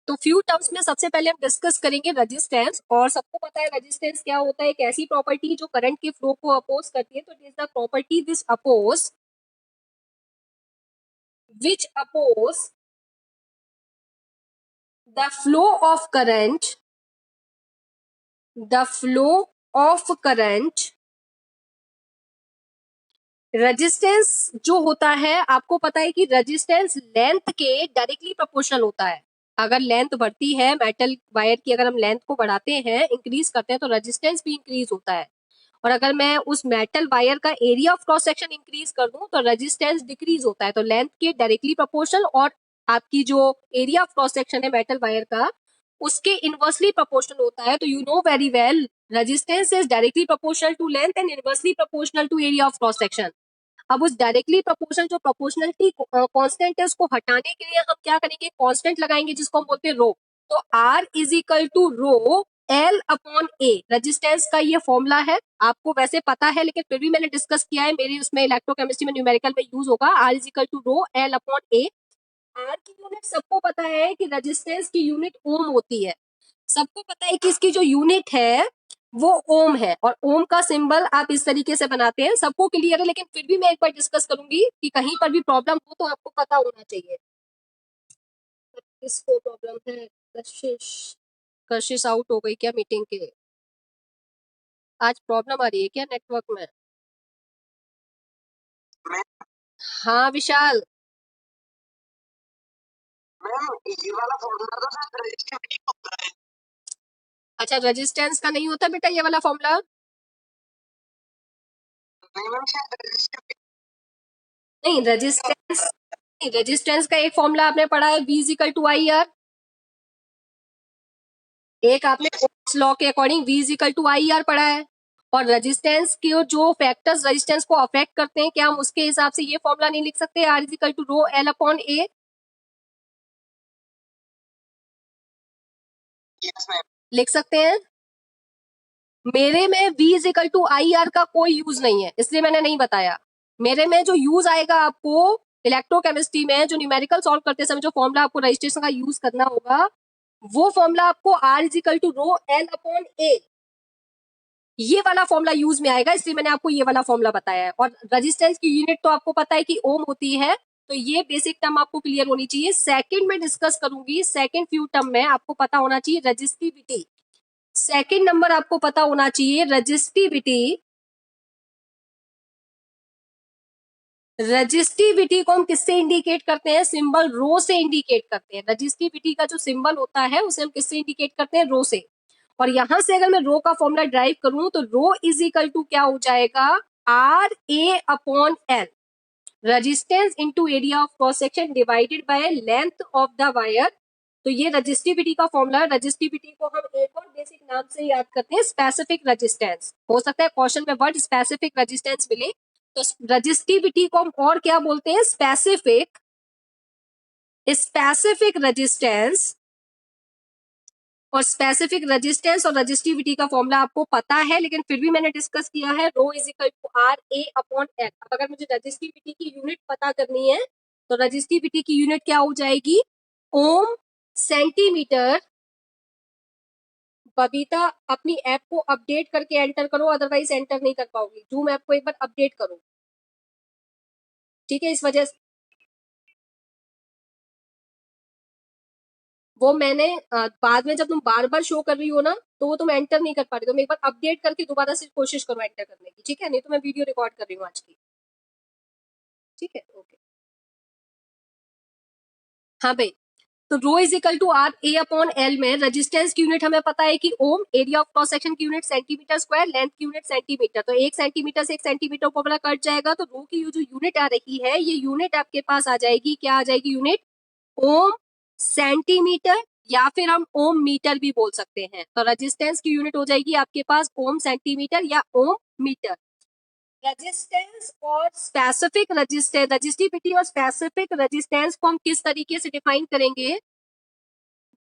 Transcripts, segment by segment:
तो few terms में सबसे पहले हम डिस्कस करेंगे रेजिस्टेंस, और सबको पता है रेजिस्टेंस क्या होता है, एक ऐसी प्रॉपर्टी जो करंट के फ्लो को अपोज करती है। तो it is the property which oppose the flow of current resistance जो होता है, आपको पता है कि रेजिस्टेंस लेंथ के डायरेक्टली प्रोपोर्शनल होता है। अगर लेंथ बढ़ती है मेटल वायर की, अगर हम लेंथ को बढ़ाते हैं, इंक्रीज करते हैं, तो रेजिस्टेंस भी इंक्रीज होता है। और अगर मैं उस मेटल वायर का area of cross section increase कर दूं तो रेजिस्टेंस डिक्रीज होता है। तो लेंथ के डायरेक्टली प्रोपोर्शनल और आपकी जो एरिया ऑफ क्रॉस सेक्शन है मेटल वायर का, उसके इनवर्सली प्रोपोर्शनल होता है। तो you know very well resistance is directly proportional to length and inversely proportional to area of cross section. अब उस डायरेक्टली प्रोपोर्शनल जो प्रोपोर्शनलिटी कांस्टेंट है, उसको हटाने के लिए हम क्या करेंगे, कांस्टेंट लगाएंगे जिसको हम बोलते हैं रो। तो R is equal to rho L upon A, resistance का ये फॉर्मूला है। आपको वैसे पता है लेकिन फिर भी मैंने डिस्कस किया है, मेरी उसमें इलेक्ट्रोकेमिस्ट्री में न्यूमेरिकल में यूज होगा। R is equal to rho L upon A. R की यूनिट सबको पता है कि रेजिस्टेंस की यूनिट ओम होती है। सबको पता है कि इसकी जो यूनिट है वो ओम है, और ओम का सिंबल आप इस तरीके से बनाते हैं। सबको क्लियर है, लेकिन फिर भी मैं एक बार डिस्कस करूंगी कि कहीं पर भी प्रॉब्लम हो तो आपको पता होना चाहिए। किसको प्रॉब्लम है? कशिश कशिश आउट हो गई क्या मीटिंग के? आज प्रॉब्लम आ रही है क्या नेटवर्क में? हाँ विशाल। ये वाला फॉर्मूला तो सिर्फ रेजिस्टिविटी होता है। अच्छा, रेजिस्टेंस का नहीं होता बेटा ये वाला फॉर्मूला? नहीं, रेजिस्टेंस का एक फॉर्मूला आपने पढ़ा है, V equal to I R. एक आपने ओम्स लॉ के according V equal to I R पढ़ा है। और रेजिस्टेंस के जो फैक्टर्स रेजिस्टेंस को अफेक्ट करते हैं, क्या हम उसके हिसाब से ये फॉर्मूला नहीं लिख सकते, R equal to rho L upon A? लिख सकते हैं। मेरे में V equal to I R का कोई यूज नहीं है, इसलिए मैंने नहीं बताया। मेरे में जो यूज आएगा आपको इलेक्ट्रोकेमिस्ट्री में, जो न्यूमेरिकल सॉल्व करते समय जो फॉर्मूला आपको रजिस्ट्रेशन का यूज करना होगा, वो फॉर्मूला आपको R equal to rho L upon A, ये वाला फॉर्मूला यूज में आएगा, इसलिए मैंने आपको ये वाला फॉर्मूला बताया है। और रेजिस्टेंस की यूनिट तो आपको पता है कि ओम होती है। तो ये बेसिक टर्म आपको क्लियर होनी चाहिए। सेकंड में डिस्कस करूंगी, सेकंड फ्यू टर्म में आपको पता होना चाहिए रेजिस्टिविटी। सेकंड नंबर आपको पता होना चाहिए रेजिस्टिविटी। रजिस्टिविटी को हम किससे इंडिकेट करते हैं? सिंबल रो से इंडिकेट करते हैं। रजिस्टिविटी का जो सिंबल होता है उसे हम किससे इंडिकेट करते हैं? रो से। और यहां से अगर मैं रो का फॉर्मूला ड्राइव करूं तो रो इज इक्वल टू क्या हो जाएगा, R A upon L, resistance into area of cross section divided by length of the wire. तो ये रजिस्टिविटी का फॉर्मूला है। रजिस्टिविटी को हम एक और बेसिक नाम से याद करते हैं, स्पेसिफिक रेजिस्टेंस। हो सकता है क्वेश्चन में वर्ड स्पेसिफिक रेजिस्टेंस मिले, तो रजिस्टिविटी को हम और क्या बोलते हैं? Specific resistance. और स्पेसिफिक रेजिस्टेंस और रजिस्टिविटी का फॉर्मूला आपको पता है, लेकिन फिर भी मैंने डिस्कस किया है, rho is equal to R A upon L. अब अगर मुझे रजिस्टिविटी की यूनिट पता करनी है तो रजिस्टिविटी की यूनिट क्या हो जाएगी? ओम सेंटीमीटर। बबीता अपनी ऐप को अपडेट करके एंटर करो, अदरवाइज एंटर नहीं कर पाओगी। जूम ऐप को एक बार अपडेट करो, ठीक है? इस वजह से वो मैंने बाद में जब तुम बार बार शो कर रही हो ना, तो वो तुम एंटर नहीं कर पा रही। तुम एक बार अपडेट करके दोबारा से कोशिश करो एंटर करने की, ठीक है? नहीं तो मैं वीडियो रिकॉर्ड कर रही हूँ आज की, ठीक है? ओके। हाँ भाई, तो rho is equal to R A upon L में रेजिस्टेंस की यूनिट हमें पता है कि ohm, area of cross section की यूनिट सेंटीमीटर स्क्वायर, लेंथ की यूनिट सेंटीमीटर। तो 1 सेंटीमीटर से 1 सेंटीमीटर को वाला कट जाएगा, तो रो की जो यूनिट आ रही है, ये यूनिट आपके पास आ जाएगी, क्या आ जाएगी यूनिट? ओम सेंटीमीटर, या फिर हम ओम मीटर भी बोल सकते हैं। तो रेजिस्टेंस की यूनिट हो जाएगी आपके पास ओम सेंटीमीटर या ओम मीटर। रेजिस्टेंस और स्पेसिफिक रेजिस्टेंस, रजिस्टिविटी और स्पेसिफिक रेजिस्टेंस को हम किस तरीके से डिफाइन करेंगे?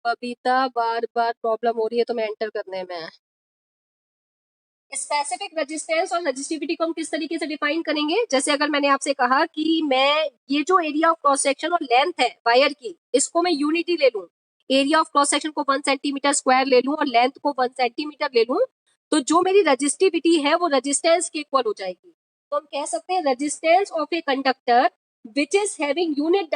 बबीता बार बार प्रॉब्लम हो रही है तो मैं एंटर करने में। स्पेसिफिक रेजिस्टेंस और रेजिस्टिविटी को हम किस तरीके से डिफाइन करेंगे? जैसे अगर मैंने आपसे कहा कि मैं ये जो एरिया ऑफ क्रॉस सेक्शन और लेंथ है वायर की, इसको मैं यूनिटी ले लूं, एरिया ऑफ क्रॉस सेक्शन को 1 सेंटीमीटर स्क्वायर ले लूं और लेंथ को 1 सेंटीमीटर ले लूं, तो जो मेरी रजिस्टिविटी है वो रेजिस्टेंस के इक्वल हो जाएगी। तो हम कह सकते हैं resistance of a conductor which is having unit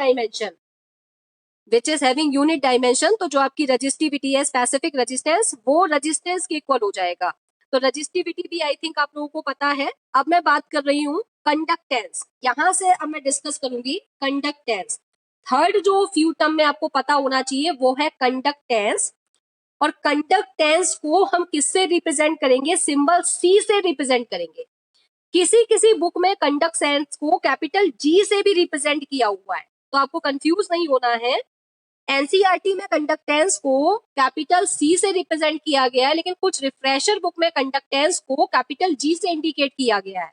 dimension, तो जो आपकी रजिस्टिविटी है स्पेसिफिक रेजिस्टेंस, वो रेजिस्टेंस के इक्वल हो जाएगा। तो रजिस्टिविटी भी आई थिंक आप लोगों को पता है। अब मैं बात कर रही हूँ कंडक्टेंस, यहां से अब मैं डिस्कस करूंगी कंडक्टेंस। थर्ड जो फ्यू टर्म में आपको पता होना चाहिए वो है कंडक्टेंस, और कंडक्टेंस को हम किससे रिप्रेजेंट करेंगे, सिंबल सी से रिप्रेजेंट करेंगे। किसी किसी बुक में कंडक्टेंस को कैपिटल जी से भी रिप्रेजेंट किया हुआ है, तो आपको कंफ्यूज नहीं होना है। एनसीईआरटी में कंडक्टेंस को कैपिटल सी से रिप्रेजेंट किया गया है, लेकिन कुछ रिफ्रेशर बुक में कंडक्टेंस को कैपिटल जी से इंडिकेट किया गया है।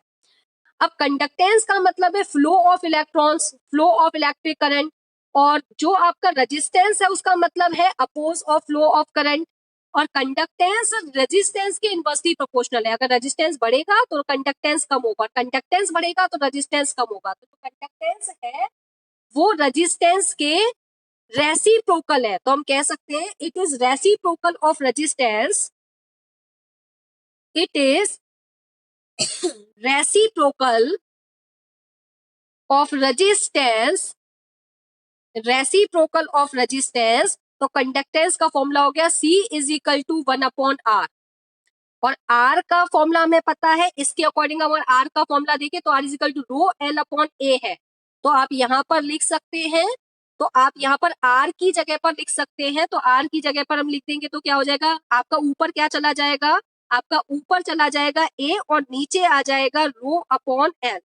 अब कंडक्टेंस का मतलब है flow of electrons, flow of electric current, और जो आपका रेजिस्टेंस है उसका मतलब है oppose of flow of current. और कंडक्टेंस रेजिस्टेंस के इनवर्सली प्रोपोर्शनल है। अगर रेजिस्टेंस बढ़ेगा तो कंडक्टेंस कम होगा, कंडक्टेंस बढ़ेगा तो रेजिस्टेंस कम होगा। तो कंडक्टेंस है वो रेजिस्टेंस के रेसिप्रोकल है, तो हम कह सकते हैं it is reciprocal of resistance, it is reciprocal of resistance, reciprocal of resistance. तो कंडक्टेंस का फॉर्मूला हो गया C is equal to 1/R, और R का फॉर्मूला हमें पता है, इसके अकॉर्डिंग अगर R का फॉर्मूला देखें तो R is equal to rho L/A है। तो आप यहां पर लिख सकते हैं, तो आप यहाँ पर R की जगह पर लिख सकते हैं, तो R की जगह पर हम लिख देंगे तो क्या हो जाएगा, आपका ऊपर क्या चला जाएगा, आपका ऊपर चला जाएगा A और नीचे आ जाएगा रो/L।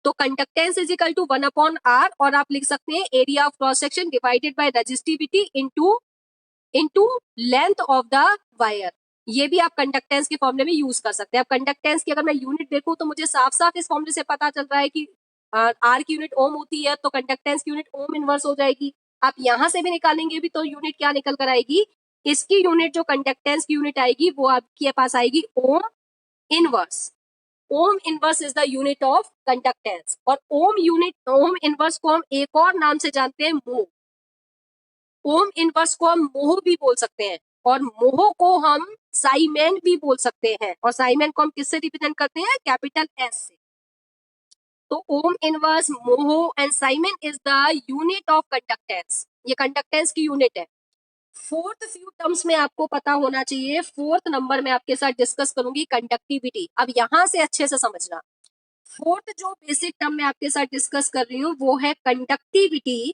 तो conductance is equal to 1/R, और आप लिख सकते हैं area of cross section divided bye resistivity into length of the wire. ये भी आप कंडक्टेंस के फॉर्मूले में यूज कर सकते हैं। अब कंडक्टेंस की अगर मैं यूनिट देखूं तो मुझे साफ साफ इस फॉर्मूले से पता चल रहा है कि आर की यूनिट ओम होती है, तो कंडक्टेंस की यूनिट ओम इनवर्स हो जाएगी। आप यहां से भी निकालेंगे भी तो यूनिट क्या निकल कर आएगी, इसकी यूनिट जो कंडक्टेंस की यूनिट आएगी वो आपके पास आएगी ohm inverse. Ohm inverse is the unit of conductance, और ओम इनवर्स को हम एक और नाम से जानते हैं मोह। ओम इनवर्स को हम मोह भी बोल सकते हैं, और मोह को हम साइमेन भी बोल सकते हैं, और साइमेन को हम किससे रिप्रेजेंट करते हैं, कैपिटल एस से। तो ohm inverse, mho and siemens is the unit of conductance, ये कंडक्टेंस की यूनिट है। फोर्थ फ्यू टर्म्स में आपको पता होना चाहिए, फोर्थ नंबर में आपके साथ डिस्कस करूंगी कंडक्टिविटी। अब यहां से अच्छे से समझना, फोर्थ जो बेसिक टर्म में आपके साथ डिस्कस कर रही हूँ वो है कंडक्टिविटी,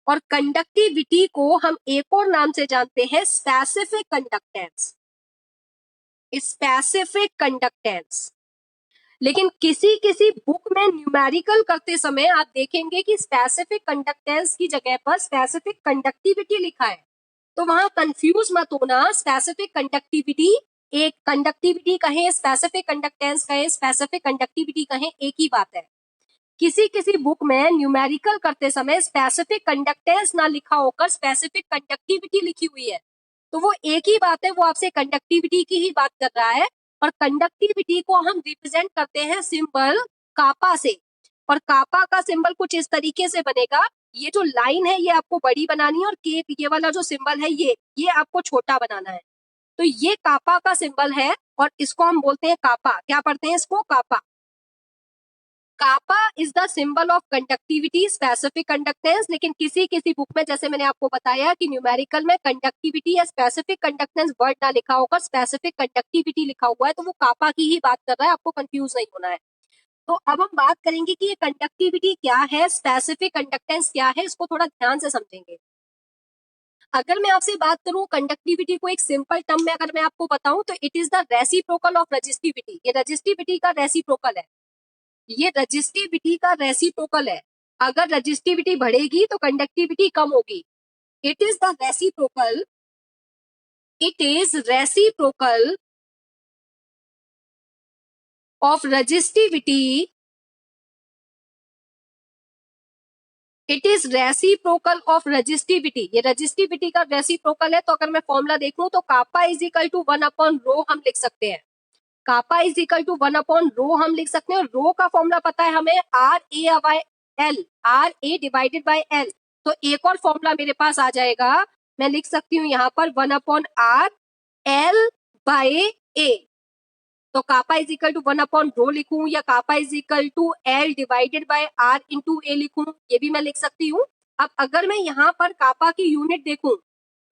और कंडक्टिविटी को हम एक और नाम से जानते हैं स्पेसिफिक कंडक्टेंस, स्पेसिफिक कंडक्टेंस। लेकिन किसी किसी बुक में न्यूमेरिकल करते समय आप देखेंगे कि स्पेसिफिक कंडक्टेंस की जगह पर स्पेसिफिक कंडक्टिविटी लिखा है, तो वहां कंफ्यूज मत होना। स्पेसिफिक कंडक्टिविटी, एक कंडक्टिविटी कहें, स्पेसिफिक कंडक्टेंस कहें, स्पेसिफिक कंडक्टिविटी कहें, एक ही बात है। किसी किसी बुक में न्यूमेरिकल करते समय स्पेसिफिक कंडक्टेंस ना लिखा होकर स्पेसिफिक कंडक्टिविटी लिखी हुई है, तो वो एक ही बात है, वो आपसे कंडक्टिविटी की ही बात कर रहा है। और कंडक्टिविटी को हम रिप्रेजेंट करते हैं सिंबल कापा से, और कापा का सिंबल कुछ इस तरीके से बनेगा। ये जो लाइन है ये आपको बड़ी बनानी है, और के ये वाला जो सिंबल है ये आपको छोटा बनाना है। तो ये कापा का सिंबल है, और इसको हम बोलते हैं कापा। क्या पढ़ते हैं इसको, kappa. Kappa is the symbol of conductivity, specific conductance. लेकिन किसी किसी बुक में, जैसे मैंने आपको बताया कि न्यूमेरिकल में कंडक्टिविटी या स्पेसिफिक कंडक्टेंस वर्ड ना लिखा होगा, स्पेसिफिक कंडक्टिविटी लिखा हुआ है, तो वो कापा की ही बात कर रहा है, आपको कंफ्यूज नहीं होना है। तो अब हम बात करेंगे कि ये कंडक्टिविटी क्या है, स्पेसिफिक कंडक्टेंस क्या है, इसको थोड़ा ध्यान से समझेंगे। अगर मैं आपसे बात करूं कंडक्टिविटी को एक सिंपल टर्म में अगर मैं आपको बताऊं, तो it is the reciprocal of resistivity. ये रेजिस्टिविटी का रेसिप्रोकल है, ये रजिस्टिविटी का रेसिप्रोकल है। अगर रजिस्टिविटी बढ़ेगी तो कंडक्टिविटी कम होगी। It is the reciprocal, it is reciprocal of resistivity, it is reciprocal of resistivity. ये रजिस्टिविटी का रेसिप्रोकल है। तो अगर मैं फॉर्मूला देखूं तो कापा इज इक्वल टू 1/रो हम लिख सकते हैं, कापा इज इक्वल टू 1/रो हम लिख सकते हैं। रो का फॉर्मूला पता है हमें, RA/L, RA divided by L। तो एक और फॉर्मूला मेरे पास आ जाएगा, मैं लिख सकती हूँ यहाँ पर 1/r L बाय A। तो कापा इज इक्वल टू 1/ρ लिखूं या kappa is equal to L divided by R into A लिखूं, ये भी मैं लिख सकती हूँ। अब अगर मैं यहाँ पर कापा की यूनिट देखूं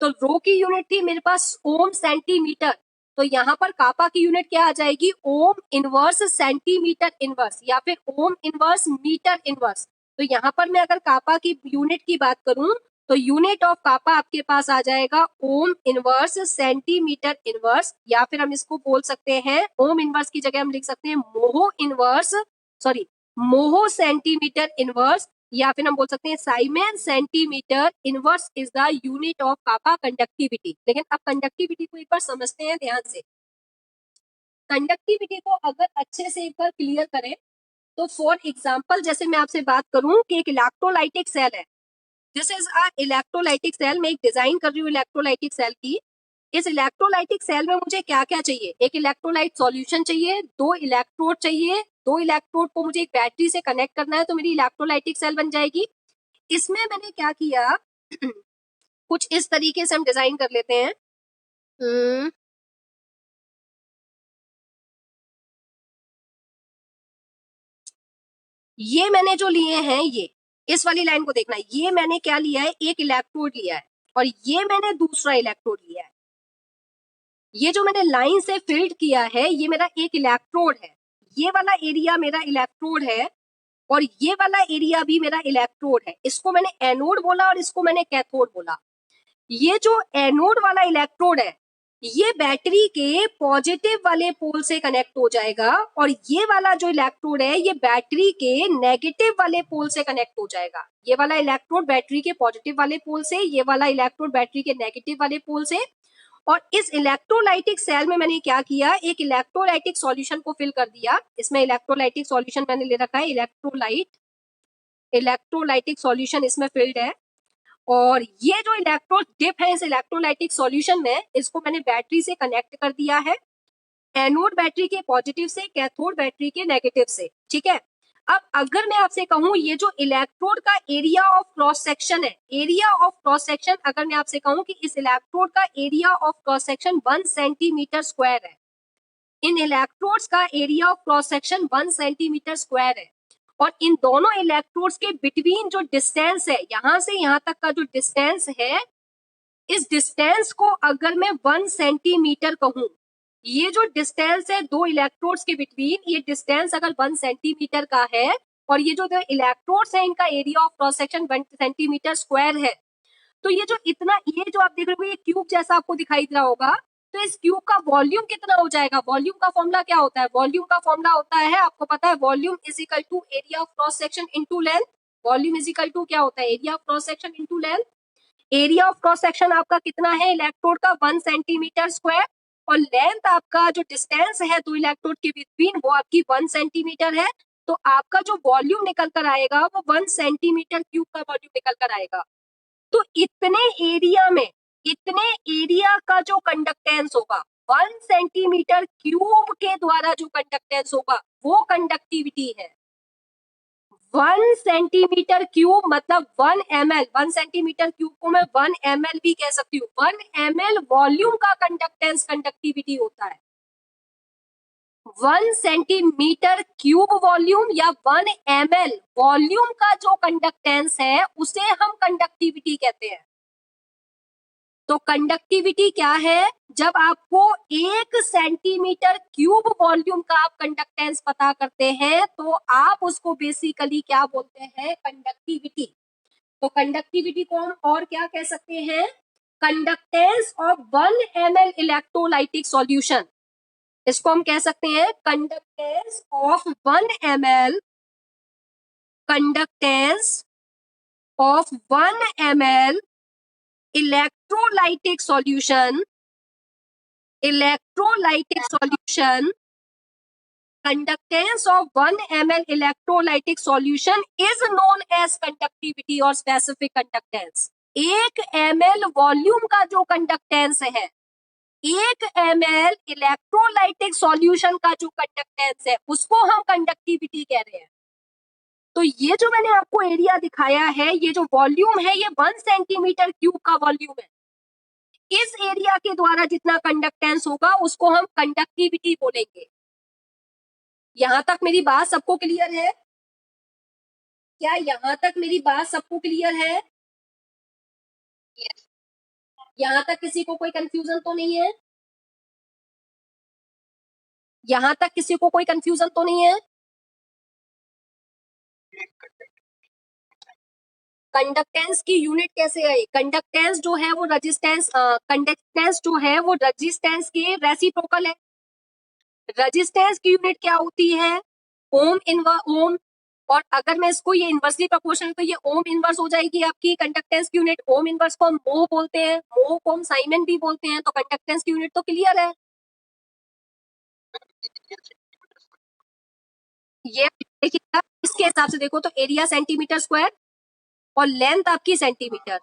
तो रो की यूनिट थी मेरे पास ओम सेंटीमीटर, तो यहाँ पर कापा की यूनिट क्या आ जाएगी, ओम इनवर्स सेंटीमीटर इनवर्स या फिर ओम इनवर्स मीटर इनवर्स। तो यहाँ पर मैं अगर कापा की यूनिट की बात करूं तो यूनिट ऑफ कापा आपके पास आ जाएगा ओम इनवर्स सेंटीमीटर इनवर्स, या फिर हम इसको बोल सकते हैं ओम इनवर्स की जगह हम लिख सकते हैं mho inverse, sorry mho centimetre inverse, या फिर हम बोल सकते हैं siemens centimetre inverse is the unit of kappa conductivity. लेकिन अब कंडक्टिविटी को एक बार समझते हैं ध्यान से। कंडक्टिविटी को अगर अच्छे से एक बार क्लियर करें तो फॉर एग्जांपल जैसे मैं आपसे बात करूं कि एक इलेक्ट्रोलाइटिक सेल है, this is a electrolytic cell, मैं एक डिजाइन कर रही हूँ इलेक्ट्रोलाइटिक सेल की। इस इलेक्ट्रोलाइटिक सेल में मुझे क्या क्या चाहिए, एक इलेक्ट्रोलाइट सॉल्यूशन चाहिए, 2 इलेक्ट्रोड चाहिए, 2 इलेक्ट्रोड को मुझे एक बैटरी से कनेक्ट करना है तो मेरी इलेक्ट्रोलाइटिक सेल बन जाएगी। इसमें मैंने क्या किया कुछ इस तरीके से हम डिजाइन कर लेते हैं। ये मैंने जो लिए हैं, ये इस वाली लाइन को देखना, ये मैंने क्या लिया है, एक इलेक्ट्रोड लिया है और ये मैंने दूसरा इलेक्ट्रोड लिया है। ये जो मैंने लाइन से फिल्ड किया है ये मेरा एक इलेक्ट्रोड है, ये वाला एरिया मेरा इलेक्ट्रोड है और ये वाला एरिया भी मेरा इलेक्ट्रोड है। इसको मैंने एनोड बोला और इसको मैंने कैथोड बोला। ये जो एनोड वाला इलेक्ट्रोड है ये बैटरी के पॉजिटिव वाले पोल से कनेक्ट हो जाएगा और ये वाला जो इलेक्ट्रोड है ये बैटरी के नेगेटिव वाले पोल से कनेक्ट हो जाएगा। ये वाला इलेक्ट्रोड बैटरी के पॉजिटिव वाले पोल से, ये वाला इलेक्ट्रोड बैटरी के नेगेटिव वाले पोल से। और इस इलेक्ट्रोलाइटिक सेल में मैंने क्या किया, एक इलेक्ट्रोलाइटिक सॉल्यूशन को फिल कर दिया। इसमें इलेक्ट्रोलाइटिक सॉल्यूशन मैंने ले रखा है, इलेक्ट्रोलाइटिक सॉल्यूशन इसमें फिल्ड है। और ये जो इलेक्ट्रोड डिप है इस इलेक्ट्रोलाइटिक सॉल्यूशन में, इसको मैंने बैटरी से कनेक्ट कर दिया है, एनोड बैटरी के पॉजिटिव से, कैथोड बैटरी के नेगेटिव से। ठीक है, अब अगर मैं आपसे कहूं ये जो इलेक्ट्रोड का एरिया ऑफ क्रॉस सेक्शन है, एरिया ऑफ क्रॉस सेक्शन अगर मैं आपसे कहूं कि इस इलेक्ट्रोड का area of cross section 1 centimetre square है, इन इलेक्ट्रोड्स का area of cross section 1 centimetre square है, और इन दोनों इलेक्ट्रोड्स के बिटवीन जो डिस्टेंस है, यहां से यहां तक का जो डिस्टेंस है, इस डिस्टेंस को अगर मैं 1 सेंटीमीटर कहूं, ये जो डिस्टेंस है दो इलेक्ट्रोड्स के बिटवीन, ये डिस्टेंस अगर 1 सेंटीमीटर का है और ये जो इलेक्ट्रोड्स है इनका area of cross section 1 centimetre square है, तो ये जो इतना, ये जो आप देख रहे हो ये क्यूब जैसा आपको दिखाई दे रहा होगा, तो इस क्यूब का वॉल्यूम कितना हो जाएगा। वॉल्यूम का फॉर्मूला क्या होता है, वॉल्यूम का फॉर्मूला होता है, आपको पता है, volume is equal to area of cross section into length. Volume is equal to क्या होता है, area of cross section into length. Area of cross section आपका कितना है इलेक्ट्रोड का, 1 सेंटीमीटर स्क्वायर, और लेंथ आपका जो डिस्टेंस है दो इलेक्ट्रोड के बिटवीन वो आपकी 1 सेंटीमीटर है। तो आपका जो वॉल्यूम निकल कर आएगा वो 1 सेंटीमीटर क्यूब का वॉल्यूम निकल कर आएगा। तो इतने एरिया में, इतने एरिया का जो कंडक्टेंस होगा 1 सेंटीमीटर क्यूब के द्वारा जो कंडक्टेंस होगा वो कंडक्टिविटी है। 1 सेंटीमीटर क्यूब मतलब 1 ml, 1 सेंटीमीटर क्यूब को मैं 1 ml भी कह सकती हूँ। 1 ml वॉल्यूम का कंडक्टेंस कंडक्टिविटी होता है। 1 सेंटीमीटर क्यूब वॉल्यूम या 1 ml वॉल्यूम का जो कंडक्टेंस है उसे हम कंडक्टिविटी कहते हैं। तो कंडक्टिविटी क्या है, जब आपको 1 सेंटीमीटर क्यूब वॉल्यूम का आप कंडक्टेंस पता करते हैं तो आप उसको बेसिकली क्या बोलते हैं, कंडक्टिविटी। तो कंडक्टिविटी को हम और क्या कह सकते हैं, conductance of 1 ml electrolytic solution, इसको हम कह सकते हैं conductance of 1 ml, conductance of 1 ml electrolytic solution, electrolytic solution, conductance of 1 ml electrolytic solution is known as conductivity और स्पेसिफिक कंडक्टेंस। 1 ml वॉल्यूम का जो कंडक्टेंस है, 1 ml इलेक्ट्रोलाइटिक सॉल्यूशन का जो कंडक्टेंस है उसको हम कंडक्टिविटी कह रहे हैं। तो ये जो मैंने आपको एरिया दिखाया है, ये जो वॉल्यूम है, ये 1 सेंटीमीटर क्यूब का वॉल्यूम है। इस एरिया के द्वारा जितना कंडक्टेंस होगा उसको हम कंडक्टिविटी बोलेंगे। यहां तक मेरी बात सबको क्लियर है? क्या यहां तक मेरी बात सबको क्लियर है? यहां तक किसी को कोई कंफ्यूजन तो नहीं है? यहां तक किसी को कोई कंफ्यूजन तो नहीं है? कंडक्टेंस की यूनिट कैसे आई? कंडक्टेंस जो है वो रेजिस्टेंस, कंडक्टेंस जो है वो रेजिस्टेंस के रेसिप्रोकल है। रेजिस्टेंस की यूनिट क्या होती है? ओम ओम। और अगर मैं इसको ये इनवर्सली प्रोपोर्शनल, तो ये ओम इनवर्स हो जाएगी आपकी कंडक्टेंस की यूनिट। ओम इनवर्स को हम मोह बोलते हैं, मोह को हम साइमन भी बोलते हैं। तो कंडक्टेंस की यूनिट तो क्लियर है। ये देखिएगा, इसके हिसाब से देखो तो एरिया सेंटीमीटर स्क्वायर और लेंथ आपकी सेंटीमीटर।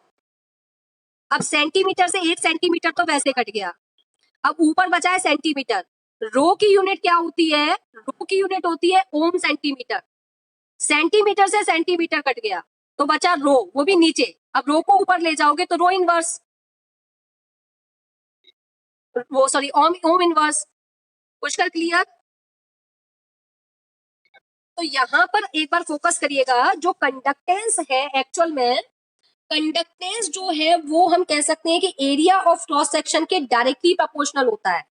अब सेंटीमीटर से 1 सेंटीमीटर तो वैसे कट गया, अब ऊपर बचा है सेंटीमीटर। रो की यूनिट क्या होती है? रो की यूनिट होती है ओम सेंटीमीटर। सेंटीमीटर से सेंटीमीटर कट गया तो बचा रो, वो भी नीचे। अब रो को ऊपर ले जाओगे तो रो इनवर्स, वो sorry Om ohm inverse. Pushkar clear? तो यहाँ पर एक बार फोकस करिएगा, जो कंडक्टेंस है एक्चुअल में, कंडक्टेंस जो है वो हम कह सकते हैं कि एरिया ऑफ क्रॉस सेक्शन के डायरेक्टली प्रोपोर्शनल होता है।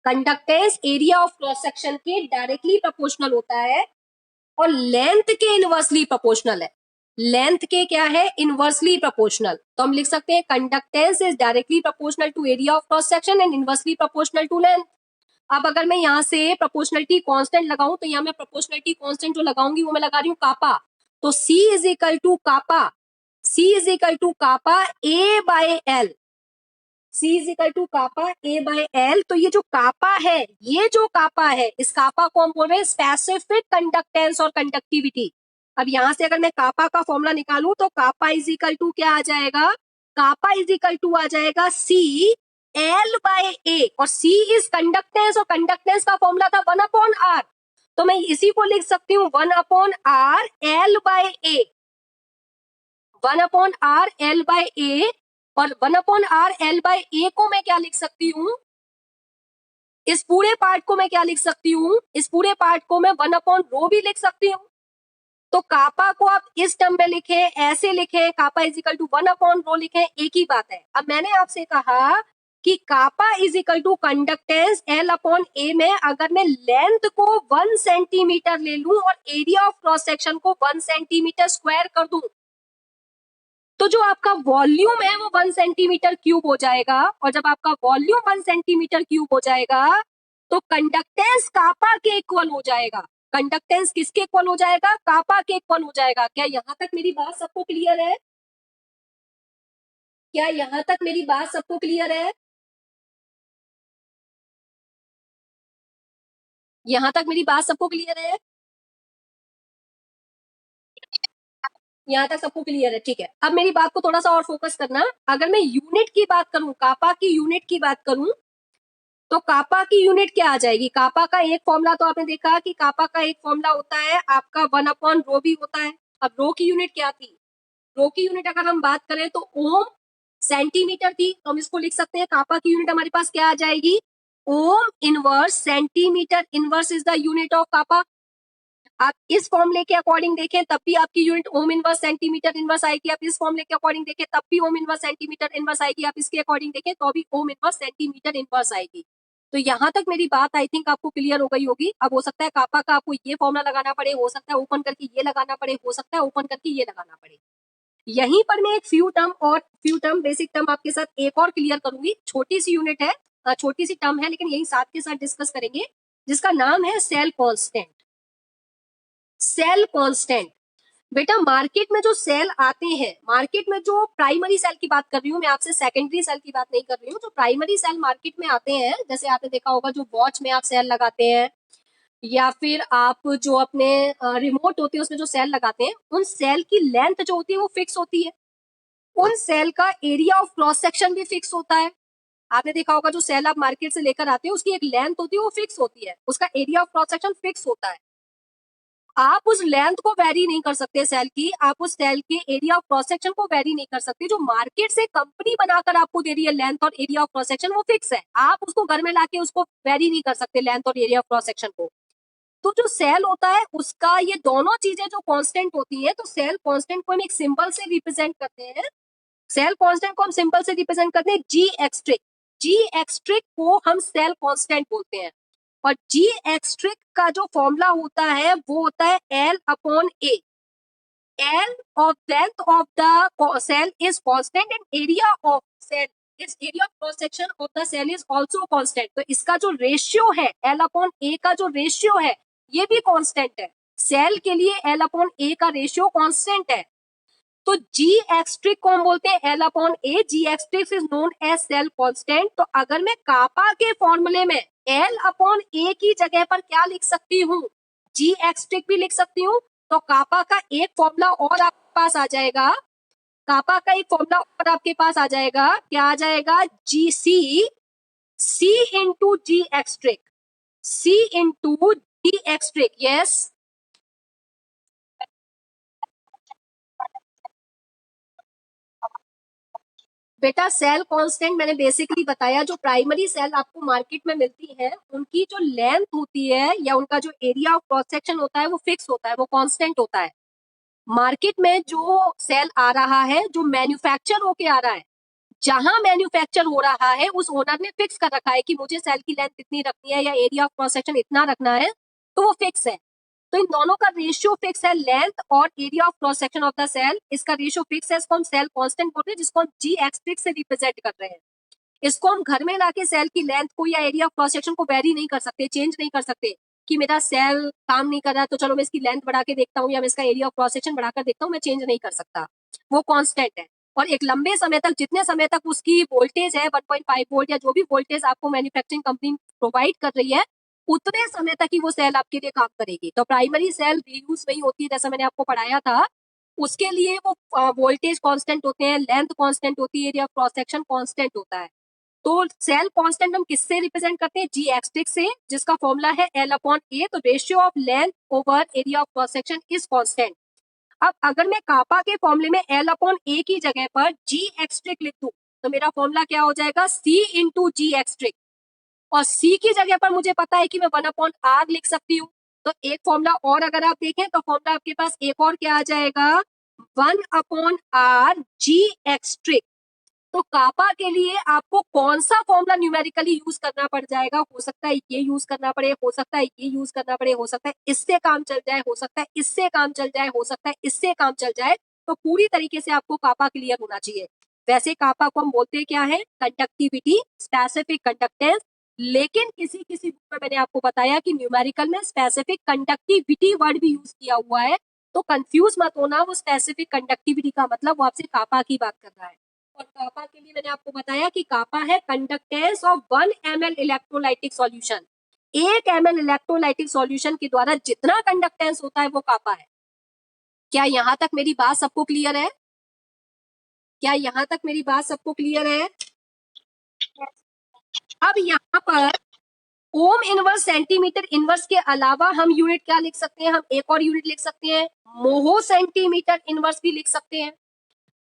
Conductance area of cross section के डायरेक्टली प्रोपोर्शनल होता है और लेंथ के इनवर्सली प्रोपोर्शनल है। लेंथ के क्या है? Inversely proportional. तो हम लिख सकते हैं conductance is directly proportional to area of cross section and inversely proportional to length. अब अगर मैं यहाँ से प्रोपोर्शनलिटी कांस्टेंट लगाऊं, तो यहाँ मैं प्रोपोर्शनलिटी कांस्टेंट जो लगाऊंगी वो मैं लगा रही हूँ कापा। तो C is equal to kappa, C is equal to kappa A by L. C is equal to kappa A by L. तो ये जो कापा है, ये जो कापा है, इस कापा को हम बोल रहे हैं स्पेसिफिक कंडक्टेंस और कंडक्टिविटी। अब यहां से अगर मैं कापा का फॉर्मूला निकालूं तो कापा इज इक्वल टू क्या आ जाएगा? कापा इज इक्वल टू आ जाएगा C L बाय A। और C इज कंडक्टेंस और कंडक्टेंस का फॉर्मूला था 1/R। तो मैं इसी को लिख सकती हूँ 1/R L by A, 1/R L by A। और 1/R L बाय A को मैं क्या लिख सकती हूँ? इस पूरे पार्ट को मैं क्या लिख सकती हूँ? इस पूरे पार्ट को मैं 1/रो भी लिख सकती हूँ। तो कापा को आप इस टर्म में लिखे, ऐसे लिखे, कापा इज इक्वल टू 1/रो लिखे, एक ही बात है। अब मैंने आपसे कहा कि kappa is equal to conductance L/A में अगर मैं लेंथ को 1 सेंटीमीटर ले लूं और एरिया ऑफ क्रॉस सेक्शन को 1 सेंटीमीटर स्क्वायर कर दूं, तो जो आपका वॉल्यूम है वो 1 सेंटीमीटर क्यूब हो जाएगा। और जब आपका वॉल्यूम 1 सेंटीमीटर क्यूब हो जाएगा तो कंडक्टेंस कापा के इक्वल हो जाएगा। कंडक्टेंस किसके इक्वल हो जाएगा? कापा के इक्वल हो जाएगा। क्या यहां तक मेरी बात सबको क्लियर है? क्या यहां तक मेरी बात सबको क्लियर है? यहां तक मेरी बात सबको क्लियर है? यहाँ तक सबको क्लियर है? ठीक है, अब मेरी बात को थोड़ा सा और फोकस करना। अगर मैं यूनिट की बात करूं, कापा की यूनिट की बात करूं, तो कापा की यूनिट क्या आ जाएगी? कापा का एक फॉर्मूला तो आपने देखा कि कापा का एक फॉर्मूला होता है आपका 1/रो भी होता है। अब रो की यूनिट क्या थी? रो की यूनिट अगर हम बात करें तो ओम सेंटीमीटर थी, तो हम इसको लिख सकते हैं कापा की यूनिट हमारे पास क्या आ जाएगी? Ohm inverse centimetre inverse is the unit of kappa. आप इस फॉर्मूले के अकॉर्डिंग देखें तब भी आपकी unit ohm inverse centimetre inverse आएगी। आप इस फॉर्मूले के अकॉर्डिंग देखें तब भी ओम इनवर्स सेंटीमीटर इनवर्स आएगी। आप इसके अकॉर्डिंग देखें तो भी ओम इनवर्स सेंटीमीटर इनवर्स आएगी। तो यहाँ तक मेरी बात आई थिंक आपको क्लियर हो गई होगी। अब हो सकता है कापा का आपको ये फॉर्मूला लगाना पड़े, हो सकता है ओपन करके ये लगाना पड़े, हो सकता है ओपन करके ये लगाना पड़े। यहीं पर मैं एक फ्यू टर्म बेसिक टर्म आपके साथ एक और क्लियर करूंगी। छोटी सी यूनिट है, छोटी सी टर्म है, लेकिन यही साथ के साथ डिस्कस करेंगे, जिसका नाम है सेल कांस्टेंट। Cell constant. बेटा मार्केट में जो सेल आते हैं, मार्केट में जो प्राइमरी सेल की बात कर रही हूँ मैं, आपसे सेकेंडरी सेल की बात नहीं कर रही हूँ। जो प्राइमरी सेल मार्केट में आते हैं, जैसे आपने देखा होगा जो वॉच में आप सेल लगाते हैं, या फिर आप जो अपने रिमोट होते हैं उसमें जो सेल लगाते हैं, उन सेल की लेंथ जो होती है वो फिक्स होती है। उन सेल का एरिया ऑफ क्रॉस सेक्शन भी फिक्स होता है। आपने देखा होगा जो सेल आप मार्केट से लेकर आते हैं उसकी एक लेंथ होती है, वो फिक्स होती है, उसका area of cross section fix होता है। आप उस लेंथ को वेरी नहीं कर सकते सेल की, आप उस सेल के एरिया ऑफ क्रॉस सेक्शन को वेरी नहीं कर सकते। जो मार्केट से कंपनी बनाकर आपको दे रही है लेंथ और एरिया ऑफ क्रॉस सेक्शन वो फिक्स है, आप उसको घर में लाके उसको वेरी नहीं कर सकते लेंथ और एरिया ऑफ क्रॉस सेक्शन को। तो जो सेल होता है उसका ये दोनों चीजें जो कांस्टेंट होती हैं, तो सेल कांस्टेंट को हम एक सिंबल से रिप्रेजेंट करते हैं। सेल कांस्टेंट को हम सिंबल से रिप्रेजेंट करते हैं जी एक्सट्रिक। जी एक्सट्रिक को हम सेल कांस्टेंट बोलते हैं। और जी एक्सट्रिक का जो फॉर्मूला होता है वो होता है L upon A. L of length of the cell is constant and area of cell is area of cross section of the cell is also constant. तो इसका जो रेशियो है एल अपॉन ए का जो रेशियो है ये भी कांस्टेंट है। सेल के लिए एल अपॉन ए का रेशियो कांस्टेंट है। तो जी एक्सट्रिक को हम बोलते हैं L upon A. G asterisk is known as cell constant. तो अगर मैं कापा के फॉर्मूले में एल अपॉन ए की जगह पर क्या लिख सकती हूँ, जी एक्सट्रिक भी लिख सकती हूँ। तो कापा का एक फॉर्मूला और आपके पास आ जाएगा, कापा का एक फॉर्मूला और आपके पास आ जाएगा। क्या आ जाएगा, जी सी इंटू जी एक्सट्रिक, सी इंटू जी एक्सट्रिक। यस बेटा, सेल कांस्टेंट मैंने बेसिकली बताया, जो प्राइमरी सेल आपको मार्केट में मिलती है उनकी जो लेंथ होती है या उनका जो एरिया ऑफ क्रॉस सेक्शन होता है वो फिक्स होता है, वो कांस्टेंट होता है। मार्केट में जो सेल आ रहा है, जो मैन्युफैक्चर होके आ रहा है, जहां मैन्युफैक्चर हो रहा है उस ओनर ने फिक्स कर रखा है कि मुझे सेल की लेंथ इतनी रखनी है या एरिया ऑफ क्रॉस सेक्शन इतना रखना है, तो वो फिक्स है। तो इन दोनों का रेशियो फिक्स है, लेंथ और area of cross section of the cell, इसका रेशियो फिक्स है। इसको हम सेल कांस्टेंट बोलते हैं, जिसको हम जी एक्सट्रिक से रिप्रेजेंट कर रहे हैं। इसको हम घर में लाके सेल की लेंथ को या एरिया ऑफ क्रॉस सेक्शन को वेरी नहीं कर सकते, चेंज नहीं कर सकते कि मेरा सेल काम नहीं कर रहा तो चलो मैं इसकी लेंथ बढ़ा के देखता हूँ या मैं इसका एरिया ऑफ क्रॉस सेक्शन बढ़ाकर देखता हूँ, मैं चेंज नहीं कर सकता, वो कांस्टेंट है। और एक लंबे समय तक, जितने समय तक उसकी वोल्टेज है 1.5 वोल्ट या जो भी वोल्टेज आपको मैन्युफैक्चरिंग कंपनी प्रोवाइड कर रही है, उतने समय तक ही वो सेल आपके लिए काम करेगी। तो प्राइमरी सेल रीयूज नहीं होती है, जैसा मैंने आपको पढ़ाया था, उसके लिए वो वोल्टेज कांस्टेंट होते हैं, लेंथ कांस्टेंट होती है, area of cross section constant होता है। तो सेल कांस्टेंट हम किससे रिप्रेजेंट करते हैं, जी एक्सट्रिक से, जिसका फॉर्मूला है एल अपॉन ए। तो ratio of length over area of cross section is constant. अब अगर मैं कापा के फॉर्मूले में एल अपॉन ए की जगह पर जी एक्सट्रिक लिख दूं, तो मेरा फॉर्मूला क्या हो जाएगा, सी इंटू जी एक्सट्रिक। और सी की जगह पर मुझे पता है कि मैं 1/r लिख सकती हूँ। तो एक फॉर्मूला और अगर आप देखें तो फॉर्मूला आपके पास एक और क्या आ जाएगा, 1/r जी एक्सट्रिक। तो कापा के लिए आपको कौन सा फॉर्मूला न्यूमेरिकली यूज करना पड़ जाएगा, हो सकता है ये यूज करना पड़े, हो सकता है ये यूज करना पड़े, हो सकता है इससे काम चल जाए, हो सकता है इससे काम चल जाए, हो सकता है इससे काम चल जाए। तो पूरी तरीके से आपको कापा क्लियर होना चाहिए। वैसे कापा को हम बोलते हैं क्या है, कंडक्टिविटी, स्पेसिफिक कंडक्टेंस। लेकिन किसी किसी बुक में मैंने आपको बताया कि न्यूमेरिकल में स्पेसिफिक कंडक्टिविटी वर्ड भी यूज किया हुआ है। तो कंफ्यूज मत होना, वो स्पेसिफिक कंडक्टिविटी का मतलब वो आपसे कापा की बात कर रहा है। और कापा के लिए मैंने आपको बताया कि कापा है conductance of 1 ml electrolytic solution. 1 ml electrolytic solution के द्वारा जितना कंडक्टेंस होता है वो कापा है। क्या यहां तक मेरी बात सबको क्लियर है, क्या यहां तक मेरी बात सबको क्लियर है। अब यहाँ पर ओम इनवर्स, सेंटीमीटर इनवर्स के अलावा हम यूनिट क्या लिख सकते हैं, हम एक और यूनिट लिख सकते हैं, मोहो सेंटीमीटर इनवर्स भी लिख सकते हैं।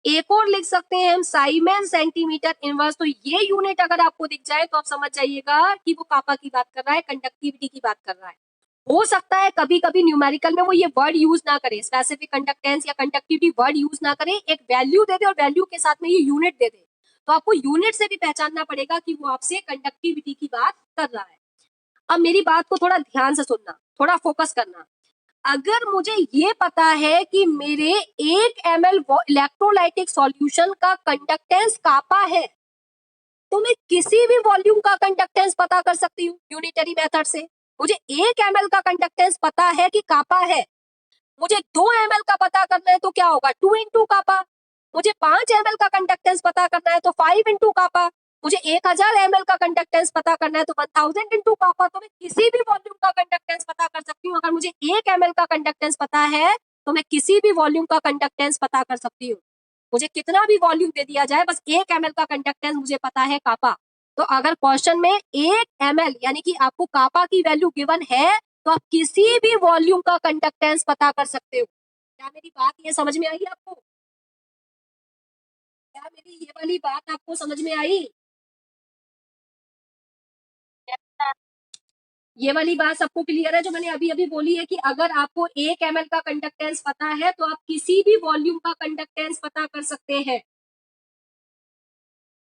एक और लिख सकते हैं हम साइमन सेंटीमीटर इनवर्स। तो ये यूनिट अगर आपको दिख जाए तो आप समझ जाइएगा कि वो कापा की बात कर रहा है, कंडक्टिविटी की बात कर रहा है। हो सकता है कभी कभी न्यूमेरिकल में वो ये वर्ड यूज ना करे, स्पेसिफिक कंडक्टेंस या कंडक्टिविटी वर्ड यूज ना करे, एक वैल्यू दे दे और वैल्यू के साथ में ये यूनिट दे दे। तो आपको यूनिट से भी पहचानना पड़ेगा कि वो आपसे कंडक्टिविटी की बात कर रहा है। अब मेरी बात को थोड़ा ध्यान से सुनना, थोड़ा फोकस करना। अगर मुझे ये पता है कि मेरे 1 ml इलेक्ट्रोलाइटिक सॉल्यूशन का कंडक्टेंस कापा है, तो मैं किसी भी वॉल्यूम का कंडक्टेंस पता कर सकती हूँ यूनिटरी मेथड से। मुझे 1 ml का कंडक्टेंस पता है कि कापा है, मुझे 2 ml का पता करना है तो क्या होगा, 2 इंटू कापा। मुझे 5 ml का कंडक्टेंस पता करना है तो 5 इंटू कापा। मुझे 1000 ml का कंडक्टेंस पता करना है तो 1000 इंटू कापा। तो मैं किसी भी वॉल्यूम का कंडक्टेंस पता कर सकती हूँ। अगर मुझे 1 ml का कंडक्टेंस पता है तो मैं किसी भी वॉल्यूम का कंडक्टेंस पता कर सकती हूँ। मुझे कितना भी वॉल्यूम दे दिया जाए, बस 1 ml का कंडक्टेंस मुझे पता है, कापा। तो अगर क्वेश्चन में 1 ml यानी कि आपको कापा की वैल्यू गिवन है तो आप किसी भी वॉल्यूम का कंडक्टेंस पता कर सकते हो। क्या मेरी बात ये समझ में आई आपको? क्या मेरी ये वाली बात आपको समझ में आई? ये वाली बात सबको क्लियर है जो मैंने अभी अभी बोली है कि अगर आपको 1 ml का कंडक्टेंस पता है तो आप किसी भी वॉल्यूम का कंडक्टेंस पता कर सकते हैं।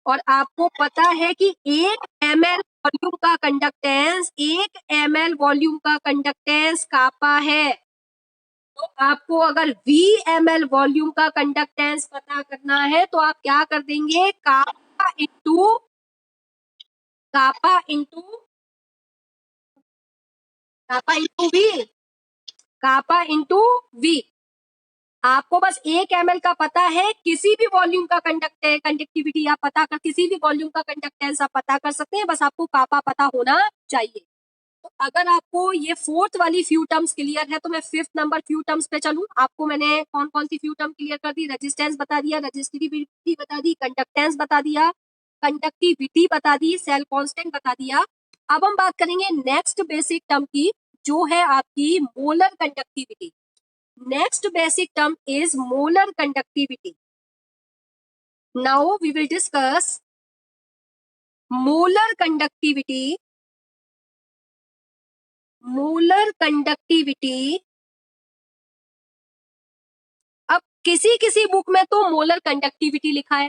और आपको पता है कि 1 ml वॉल्यूम का कंडक्टेंस 1 ml वॉल्यूम का कंडक्टेंस कापा है। तो आपको अगर VML वॉल्यूम का कंडक्टेंस पता करना है तो आप क्या कर देंगे, kappa into kappa into we. आपको बस 1 ml का पता है, किसी भी वॉल्यूम का कंडक्टिविटी आप पता कर, किसी भी वॉल्यूम का कंडक्टेंस आप पता कर सकते हैं, बस आपको कापा पता होना चाहिए। तो अगर आपको ये 4th वाली फ्यू टर्म्स क्लियर है तो मैं 5th नंबर फ्यू टर्म्स पे चलूं। आपको मैंने कौन कौन सी फ्यू टर्म क्लियर कर दी, रेजिस्टेंस बता दिया, रेजिस्टिविटी बता दी, कंडक्टेंस बता दिया, कंडक्टिविटी बता दी, सेल कांस्टेंट बता दिया। अब हम बात करेंगे नेक्स्ट बेसिक टर्म की, जो है आपकी molar conductivity. Next basic term is molar conductivity. Now we will discuss molar conductivity. Molar conductivity, अब किसी किसी बुक में तो मोलर कंडक्टिविटी लिखा है,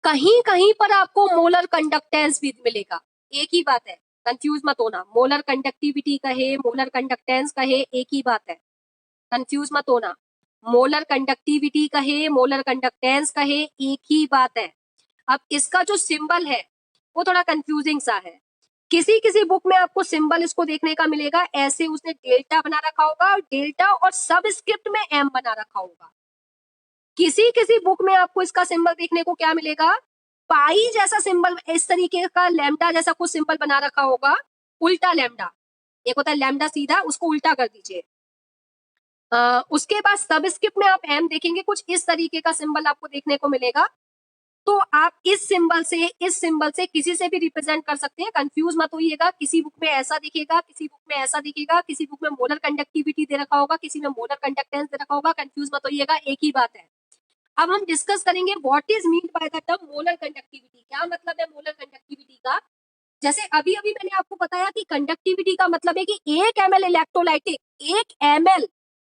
कहीं कहीं पर आपको मोलर कंडक्टेंस भी मिलेगा। एक ही बात है, कंफ्यूज मत होना। मोलर कंडक्टिविटी कहे, मोलर कंडक्टेंस कहे, एक ही बात है, कंफ्यूज मत होना। मोलर कंडक्टिविटी कहे, मोलर कंडक्टेंस कहे, एक ही बात है। अब इसका जो सिंबल है वो थोड़ा कंफ्यूजिंग सा है। किसी किसी बुक में आपको सिंबल इसको देखने का मिलेगा ऐसे, उसने डेल्टा बना रखा होगा और डेल्टा और सबस्क्रिप्ट में एम बना रखा होगा। किसी किसी बुक में आपको इसका सिंबल देखने को क्या मिलेगा, पाई जैसा सिंबल, इस तरीके का लैम्डा जैसा कुछ सिंबल बना रखा होगा, उल्टा लैम्डा। एक होता है लैम्डा सीधा, उसको उल्टा कर दीजिए। उसके बाद सबस्क्रिप्ट में आप एम देखेंगे, कुछ इस तरीके का सिंबल आपको देखने को मिलेगा। तो आप इस सिंबल से किसी से भी रिप्रेजेंट कर सकते हैं, कंफ्यूज मत होइएगा। किसी बुक में ऐसा दिखेगा, किसी बुक में ऐसा दिखेगा, किसी बुक में मोलर कंडक्टिविटी दे रखा होगा, किसी में मोलर कंडक्टेंस दे रखा होगा, कंफ्यूज मत होइएगा, एक ही बात है। अब हम डिस्कस करेंगे what is mean by the term molar conductivity. क्या मतलब है मोलर कंडक्टिविटी का? जैसे अभी अभी मैंने आपको बताया कि कंडक्टिविटी का मतलब है कि 1 ml इलेक्ट्रोलाइटिक, 1 ml,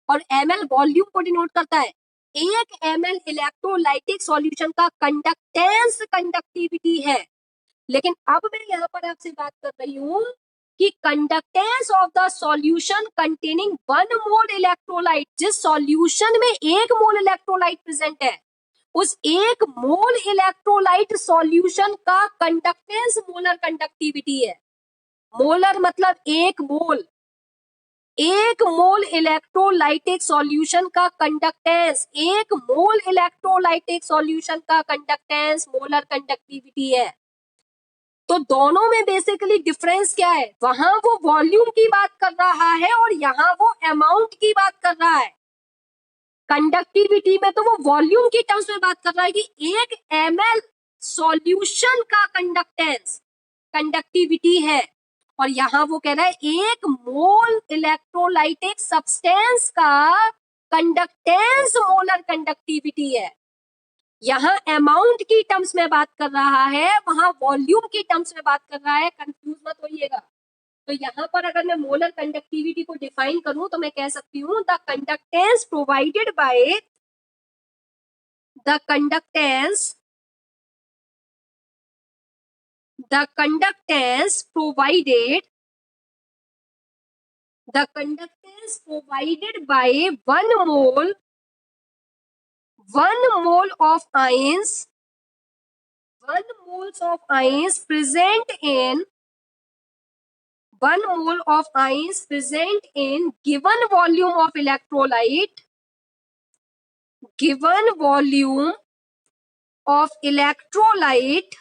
और ml वॉल्यूम को डिनोट करता है। 1 ml इलेक्ट्रोलाइटिक सॉल्यूशन का कंडक्टेंस कंडक्टिविटी है। लेकिन अब मैं यहाँ पर आपसे बात कर रही हूँ कि conductance of the solution containing 1 mole electrolyte, जिस सॉल्यूशन में 1 मोल इलेक्ट्रोलाइट प्रेजेंट है, उस 1 मोल इलेक्ट्रोलाइट सॉल्यूशन का कंडक्टेंस मोलर कंडक्टिविटी है। मोलर मतलब 1 मोल। 1 मोल इलेक्ट्रोलाइटिक सॉल्यूशन का कंडक्टेंस, 1 मोल इलेक्ट्रोलाइटिक सॉल्यूशन का कंडक्टेंस मोलर कंडक्टिविटी है। तो दोनों में बेसिकली डिफरेंस क्या है, वहां वो वॉल्यूम की बात कर रहा है और यहाँ वो अमाउंट की बात कर रहा है। कंडक्टिविटी में तो वो वॉल्यूम की टर्म्स में बात कर रहा है कि 1 ml सॉल्यूशन का कंडक्टेंस कंडक्टिविटी है, और यहाँ वो कह रहा है 1 मोल इलेक्ट्रोलाइटिक सब्सटेंस का कंडक्टेंस मोलर कंडक्टिविटी है। यहाँ अमाउंट की टर्म्स में बात कर रहा है, वहां वॉल्यूम की टर्म्स में बात कर रहा है, कंफ्यूज मत होइएगा। तो यहाँ पर अगर मैं मोलर कंडक्टिविटी को डिफाइन करूं तो मैं कह सकती हूँ the conductance provided by the conductance provided by 1 mole of ions, 1 moles of ions present in 1 mole of ions present in given volume of electrolyte, given volume of electrolyte,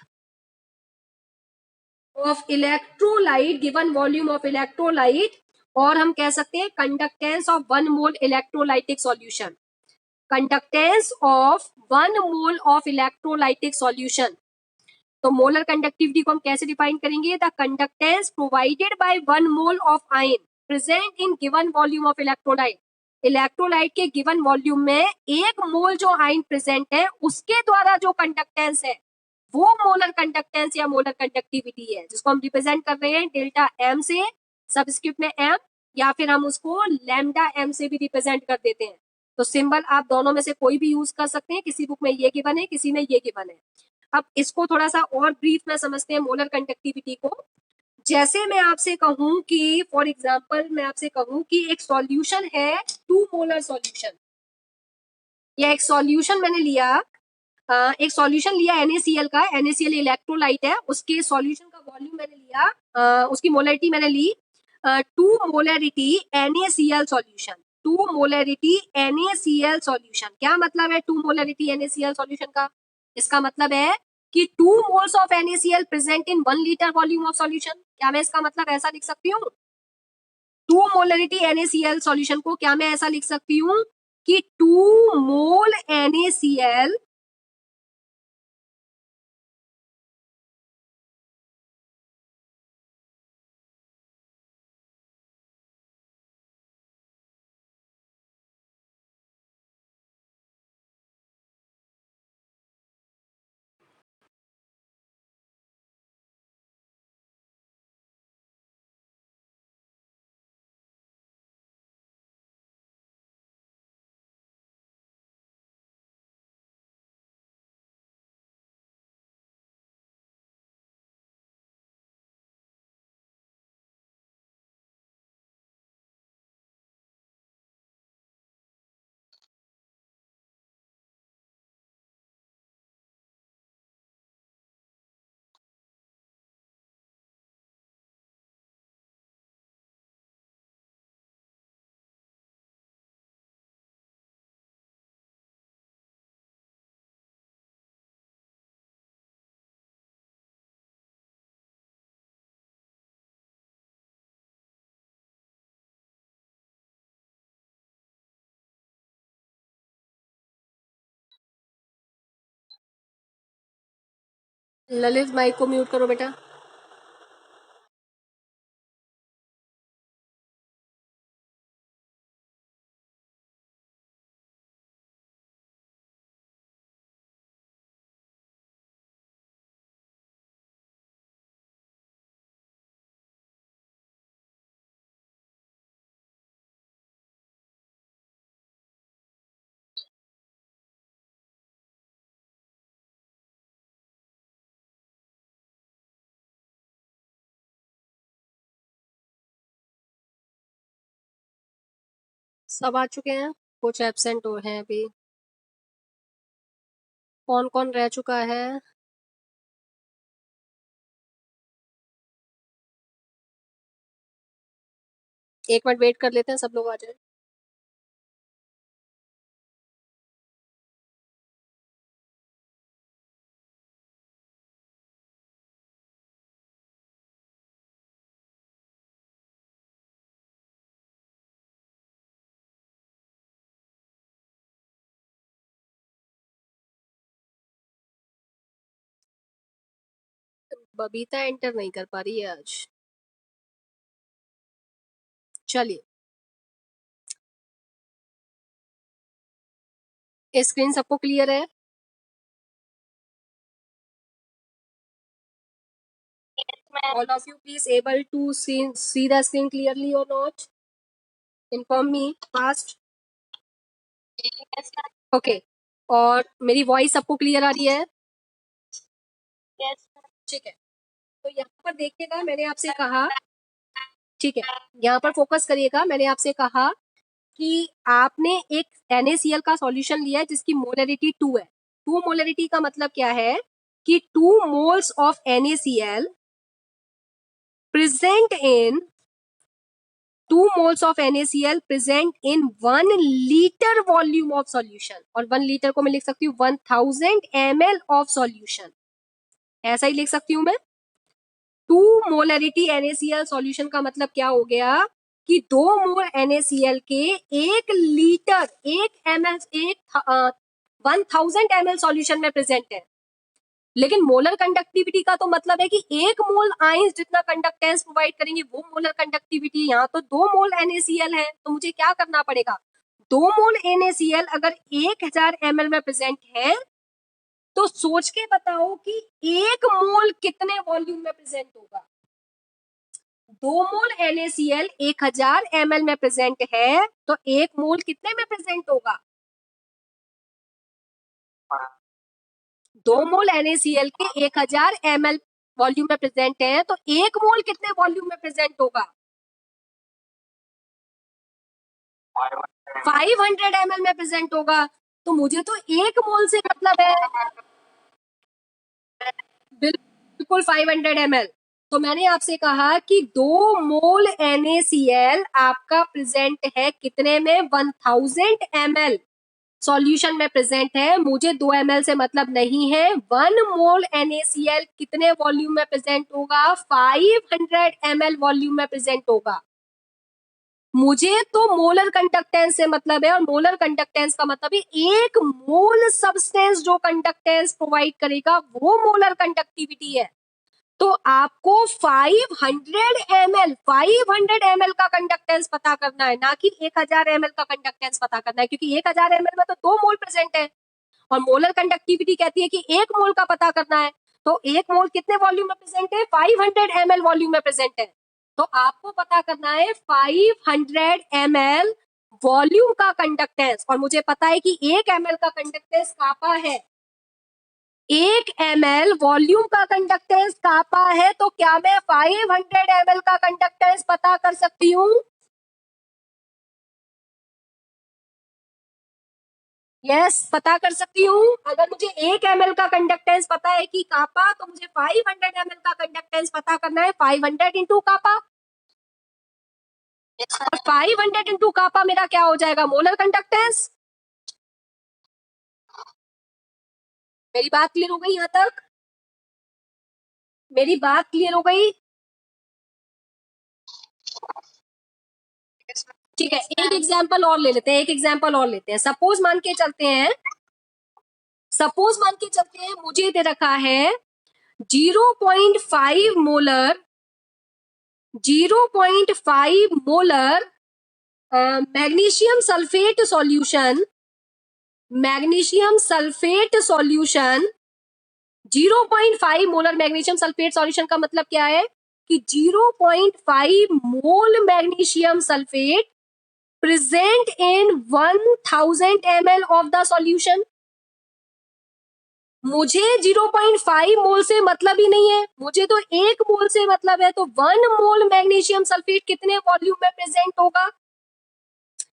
given volume of electrolyte, और हम कह सकते हैं conductance of 1 mole electrolytic solution, conductance of 1 mole of electrolytic solution. तो molar conductivity को हम कैसे define करेंगे, the conductance provided by 1 mole of ion, present in given volume of electrolyte, electrolyte के गिवन वॉल्यूम में 1 मोल जो आयन प्रेजेंट है उसके द्वारा जो कंडक्टेंस है वो मोलर कंडक्टेंस या मोलर कंडक्टिविटी है, जिसको हम रिप्रेजेंट कर रहे हैं डेल्टा एम से, सबस्क्रिप्ट में एम, या फिर हम उसको लैम्डा एम से भी रिप्रेजेंट कर देते हैं। तो सिंबल आप दोनों में से कोई भी यूज कर सकते हैं, किसी बुक में ये गिवन है, किसी में ये गिवन है। अब इसको थोड़ा सा और ब्रीफ में समझते हैं मोलर कंडक्टिविटी को। जैसे मैं आपसे कहूं कि फॉर एग्जांपल मैं आपसे कहूं कि एक सॉल्यूशन है 2 मोलर सॉल्यूशन, या एक सॉल्यूशन मैंने लिया, एक सॉल्यूशन लिया NaCl का, NaCl इलेक्ट्रोलाइट है, उसके सॉल्यूशन का वॉल्यूम मैंने लिया, उसकी मोलरिटी मैंने ली 2 molarity NaCl solution, 2 molarity NaCl solution. क्या मतलब है 2 मोलरिटी NaCl सॉल्यूशन का? इसका मतलब है कि 2 moles of NaCl present in 1 litre volume of solution. क्या मैं इसका मतलब ऐसा लिख सकती हूँ? 2 मोलरिटी NaCl सॉल्यूशन को क्या मैं ऐसा लिख सकती हूँ कि 2 मोल NaCl ललित माइक को म्यूट करो बेटा। सब आ चुके हैं, कुछ एब्सेंट हो हैं अभी। कौन कौन रह चुका है? एक मिनट वेट कर लेते हैं, सब लोग आ जाए। बबीता एंटर नहीं कर पा रही है आज। चलिए, स्क्रीन सबको क्लियर है? All of you please able to see the screen clearly or not? Inform me fast. Okay. और मेरी वॉइस सबको क्लियर आ रही है? Yes. ठीक है, तो यहाँ पर देखिएगा, मैंने आपसे कहा, ठीक है, यहाँ पर फोकस करिएगा। मैंने आपसे कहा कि आपने एक NaCl का सॉल्यूशन लिया है जिसकी मोलरिटी 2 है। 2 मोलरिटी का मतलब क्या है कि 2 moles of NaCl present in 2 moles of NaCl present in 1 litre volume of solution, और 1 लीटर को मैं लिख सकती हूँ 1000 ml ऑफ सॉल्यूशन, ऐसा ही लिख सकती हूँ मैं। 2 मोलरिटी NaCl सॉल्यूशन का मतलब क्या हो गया कि 2 मोल NaCl के 1 लीटर 1 ml 1000 ml सॉल्यूशन में प्रेजेंट है। लेकिन मोलर कंडक्टिविटी का तो मतलब है कि 1 मोल आयंस जितना कंडक्टेंस प्रोवाइड करेंगे वो मोलर कंडक्टिविटी। यहाँ तो 2 मोल NaCl है, तो मुझे क्या करना पड़ेगा, 2 मोल NaCl अगर 1000 ml में प्रेजेंट है तो सोच के बताओ कि 1 मोल कितने वॉल्यूम में प्रेजेंट होगा। 2 मोल NaCl 1000 ml में प्रेजेंट है तो 1 मोल कितने में प्रेजेंट होगा, 2 मोल NaCl के 1000 ml वॉल्यूम में प्रेजेंट है तो 1 मोल कितने वॉल्यूम में प्रेजेंट होगा, 500 ml में प्रेजेंट होगा। तो मुझे तो 1 मोल से मतलब है, बिल्कुल 500 ml। तो मैंने आपसे कहा कि 2 मोल NaCl आपका प्रेजेंट है कितने में, 1000 ml सॉल्यूशन में प्रेजेंट है। मुझे 2 ml से मतलब नहीं है, 1 मोल NaCl कितने वॉल्यूम में प्रेजेंट होगा, 500 ml वॉल्यूम में प्रेजेंट होगा। मुझे तो मोलर कंडक्टेंस से मतलब है, और मोलर कंडक्टेंस का मतलब है 1 मोल सब्सटेंस जो कंडक्टेंस प्रोवाइड करेगा वो मोलर कंडक्टिविटी है। तो आपको 500 ml का कंडक्टेंस पता करना है, ना कि 1000 ml का कंडक्टेंस पता करना है, क्योंकि 1000 ml में तो 2 मोल प्रेजेंट है और मोलर कंडक्टिविटी कहती है कि 1 मोल का पता करना है। तो 1 मोल कितने वॉल्यूम में प्रेजेंट है, 500 ml वॉल्यूम में प्रेजेंट है। तो आपको पता करना है 500 ml वॉल्यूम का कंडक्टेंस, और मुझे पता है कि 1 ml का कंडक्टेंस कापा है, 1 ml वॉल्यूम का कंडक्टेंस कापा है। तो क्या मैं 500 ml का कंडक्टेंस पता कर सकती हूँ, यस पता कर सकती हूँ। अगर मुझे 1 ml का कंडक्टेंस पता है कि कापा, तो मुझे 500 ml का कंडक्टेंस पता करना है, 500 इंटू कापा, और 500 इंटू कापा मेरा क्या हो जाएगा, मोलर कंडक्टेंस। मेरी बात क्लियर हो गई यहाँ तक, मेरी बात क्लियर हो गई। ठीक है, एक एग्जांपल और ले लेते हैं, एक एग्जांपल और लेते हैं। सपोज मान के चलते हैं, सपोज मान के चलते हैं मुझे दे रखा है 0.5 molar, 0.5 molar magnesium sulphate solution, magnesium sulphate solution, 0.5 molar magnesium sulphate solution का मतलब क्या है कि 0.5 mole magnesium sulphate present in 1000 ml of the solution. मुझे 0.5 मोल से मतलब ही नहीं है, मुझे तो 1 मोल से मतलब है। तो 1 मोल मैग्नीशियम सल्फेट कितने वॉल्यूम में प्रेजेंट होगा,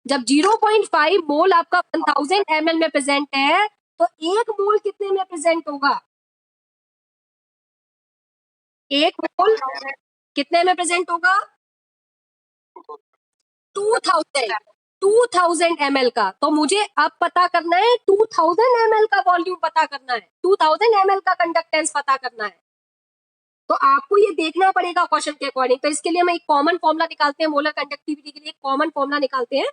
जब 0.5 मोल आपका 1000 ml में प्रेजेंट है तो 1 मोल कितने में प्रेजेंट होगा, 1 मोल कितने में प्रेजेंट होगा, 2000, 2000 ml का। तो मुझे अब पता करना है 2000 ml का वॉल्यूम पता करना है, 2000 ml का कंडक्टेंस पता करना है। तो आपको ये देखना पड़ेगा क्वेश्चन के अकॉर्डिंग। तो इसके लिए हम एक कॉमन फॉर्मूला निकालते हैं, मोलर कंडक्टिविटी के लिए कॉमन फॉर्मूला निकालते हैं।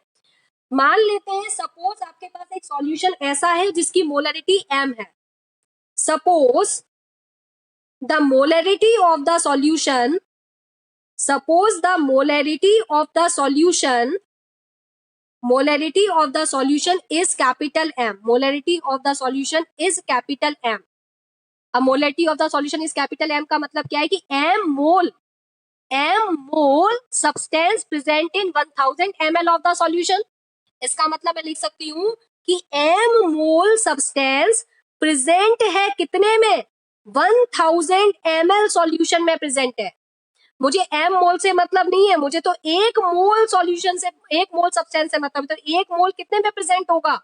मान लेते हैं सपोज आपके पास एक सॉल्यूशन ऐसा है जिसकी मोलरिटी m है। Suppose the molarity of the solution, suppose the molarity of the solution, molarity of the solution is capital M, molarity of the solution is capital M। अब molarity of the solution is capital M का मतलब क्या है कि m mole substance present in 1000 ml of the solution. इसका मतलब मैं लिख सकती हूँ कि m मोल सब्सटेंस प्रेजेंट है कितने में, 1000 ml सॉल्यूशन में प्रेजेंट है। मुझे m मोल से मतलब नहीं है, मुझे तो 1 मोल सॉल्यूशन से, 1 मोल सब्सटेंस से मतलब। तो 1 मोल कितने में प्रेजेंट होगा,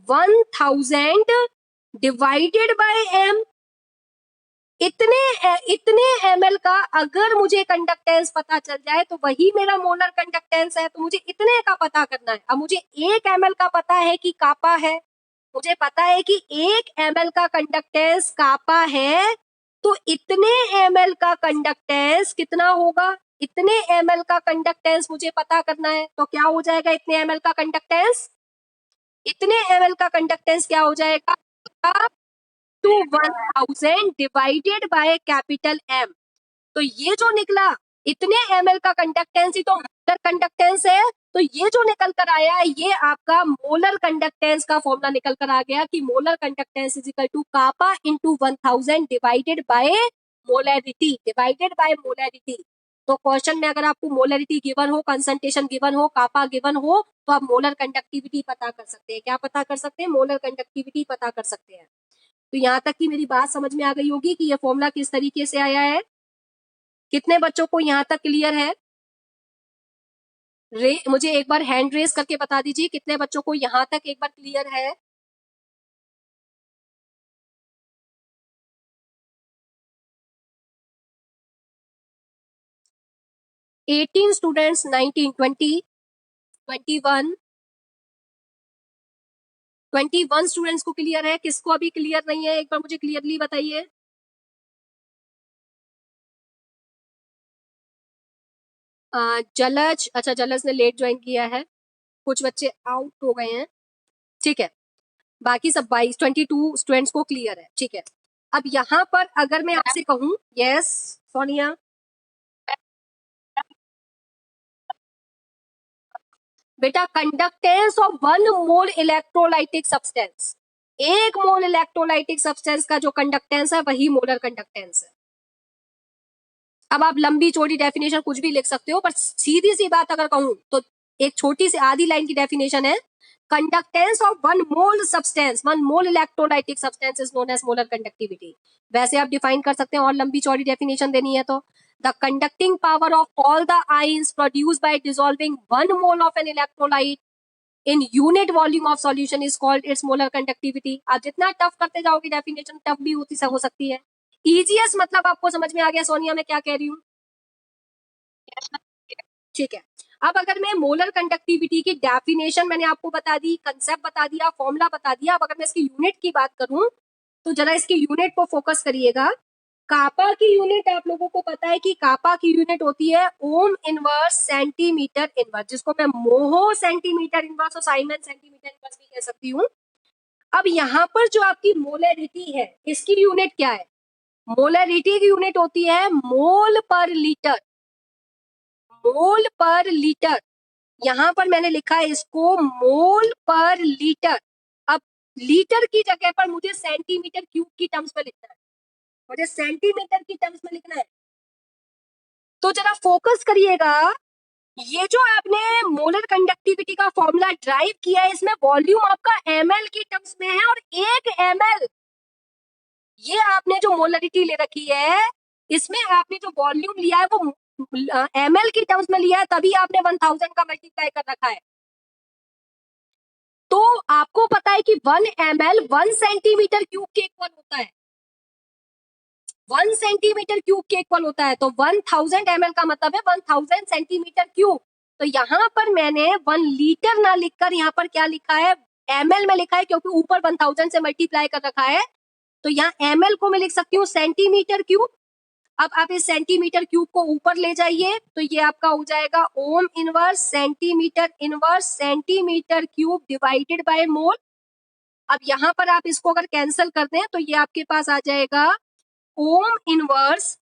1000 डिवाइडेड बाय m। इतने ml का अगर मुझे कंडक्टेंस पता चल जाए तो वही मेरा मोलर कंडक्टेंस है। तो मुझे इतने का पता करना है। अब मुझे 1 ml का पता है कि कापा है, मुझे पता है कि 1 ml का कंडक्टेंस कापा है, तो इतने ml का कंडक्टेंस कितना होगा, इतने ml का कंडक्टेंस मुझे पता करना है। तो क्या हो जाएगा, इतने ml का कंडक्टेंस, इतने ml का कंडक्टेंस क्या हो जाएगा, into 1000 divided by capital M। तो ये जो निकला इतने ml का कंडक्टेंस ही तो मोलर कंडक्टेंस है। तो ये जो निकल कर आया ये आपका मोलर कंडक्टेंस का फॉर्मूला निकल कर आ गया कि molar conductance is equal to kappa into 1000 divided by molarity, divided by molarity. तो क्वेश्चन में अगर आपको मोलैरिटी गिवन हो, कंसंट्रेशन गिवन हो, कापा गिवन हो, तो आप मोलर कंडक्टिविटी पता कर सकते हैं। क्या पता कर सकते हैं? मोलर कंडक्टिविटी पता कर सकते हैं। तो यहाँ तक की मेरी बात समझ में आ गई होगी कि ये फॉर्मूला किस तरीके से आया है। कितने बच्चों को यहाँ तक क्लियर है? मुझे एक बार हैंड रेस करके बता दीजिए कितने बच्चों को यहाँ तक एक बार क्लियर है। एटीन स्टूडेंट्स, 19, 20, 21, 21 स्टूडेंट्स को क्लियर है। किसको अभी क्लियर नहीं है एक बार मुझे क्लियरली बताइए। जलज, अच्छा जलज ने लेट ज्वाइन किया है, कुछ बच्चे आउट हो गए हैं, ठीक है। बाकी सब 22 स्टूडेंट्स को क्लियर है, ठीक है। अब यहाँ पर अगर मैं आपसे कहूँ, यस सोनिया, बेटा conductance of 1 mole electrolytic substance, 1 mole electrolytic substance का जो कंडक्टेंस है वही मोलर कंडक्टेंस है। अब आप लंबी चौड़ी डेफिनेशन कुछ भी लिख सकते हो, पर सीधी सी बात अगर कहूं तो एक छोटी सी आधी लाइन की डेफिनेशन है, conductance of 1 mole substance, 1 mole electrolytic substance is known as molar conductivity. वैसे आप डिफाइन कर सकते हैं और लंबी चौड़ी डेफिनेशन देनी है तो the conducting power of all the ions produced by dissolving 1 mole of an electrolyte in unit volume of solution is called its molar conductivity. आप जितना टफ करते जाओगे डेफिनेशन टफ भी होती हो सकती है। ईजीएस मतलब आपको समझ में आ गया सोनिया मैं क्या कह रही हूँ? ठीक है। अब अगर मैं मोलर कंडक्टिविटी की डेफिनेशन मैंने आपको बता दी, कंसेप्ट बता दिया, फॉर्मूला बता दिया, अब अगर मैं इसकी यूनिट की बात करूं तो जरा इसकी यूनिट को फोकस करिएगा। कापा की यूनिट आप लोगों को पता है कि कापा की यूनिट होती है ओम इनवर्स सेंटीमीटर इनवर्स, जिसको मैं मोहो सेंटीमीटर इनवर्स और साइमन सेंटीमीटर इनवर्स भी कह सकती हूँ। अब यहाँ पर जो आपकी मोलरिटी है इसकी यूनिट क्या है? मोलरिटी की यूनिट होती है मोल पर लीटर, मोल पर लीटर। यहां पर मैंने लिखा है इसको मोल पर लीटर। अब लीटर की जगह पर मुझे सेंटीमीटर क्यूब की टर्म्स में लिखना है, मुझे सेंटीमीटर की टर्म्स में लिखना है। तो जरा फोकस करिएगा, ये जो आपने मोलर कंडक्टिविटी का फॉर्मूला ड्राइव किया है इसमें वॉल्यूम आपका ml की टर्म्स में है, और 1 ml ये आपने जो मोलरिटी ले रखी है इसमें आपने जो वॉल्यूम लिया है वो ml की टर्म्स में लिया है, तभी आपने 1000 का मल्टीप्लाई कर रखा है। तो आपको पता है कि 1 ml 1 सेंटीमीटर क्यूब के इक्वल होता है, 1 सेंटीमीटर क्यूब के इक्वल होता है। तो 1000 ml का मतलब है 1000 सेंटीमीटर क्यूब। तो यहाँ पर मैंने 1 लीटर ना लिखकर यहाँ पर क्या लिखा है, ml में लिखा है, क्योंकि ऊपर 1000 से मल्टीप्लाई कर रखा है। तो यहाँ ml को मैं लिख सकती हूँ सेंटीमीटर क्यूब। अब आप इस सेंटीमीटर क्यूब को ऊपर ले जाइए तो ये आपका हो जाएगा ओम inverse centimetre cube divided by mole. अब यहाँ पर आप इसको अगर कैंसिल कर दें तो ये आपके पास आ जाएगा ओम इनवर्स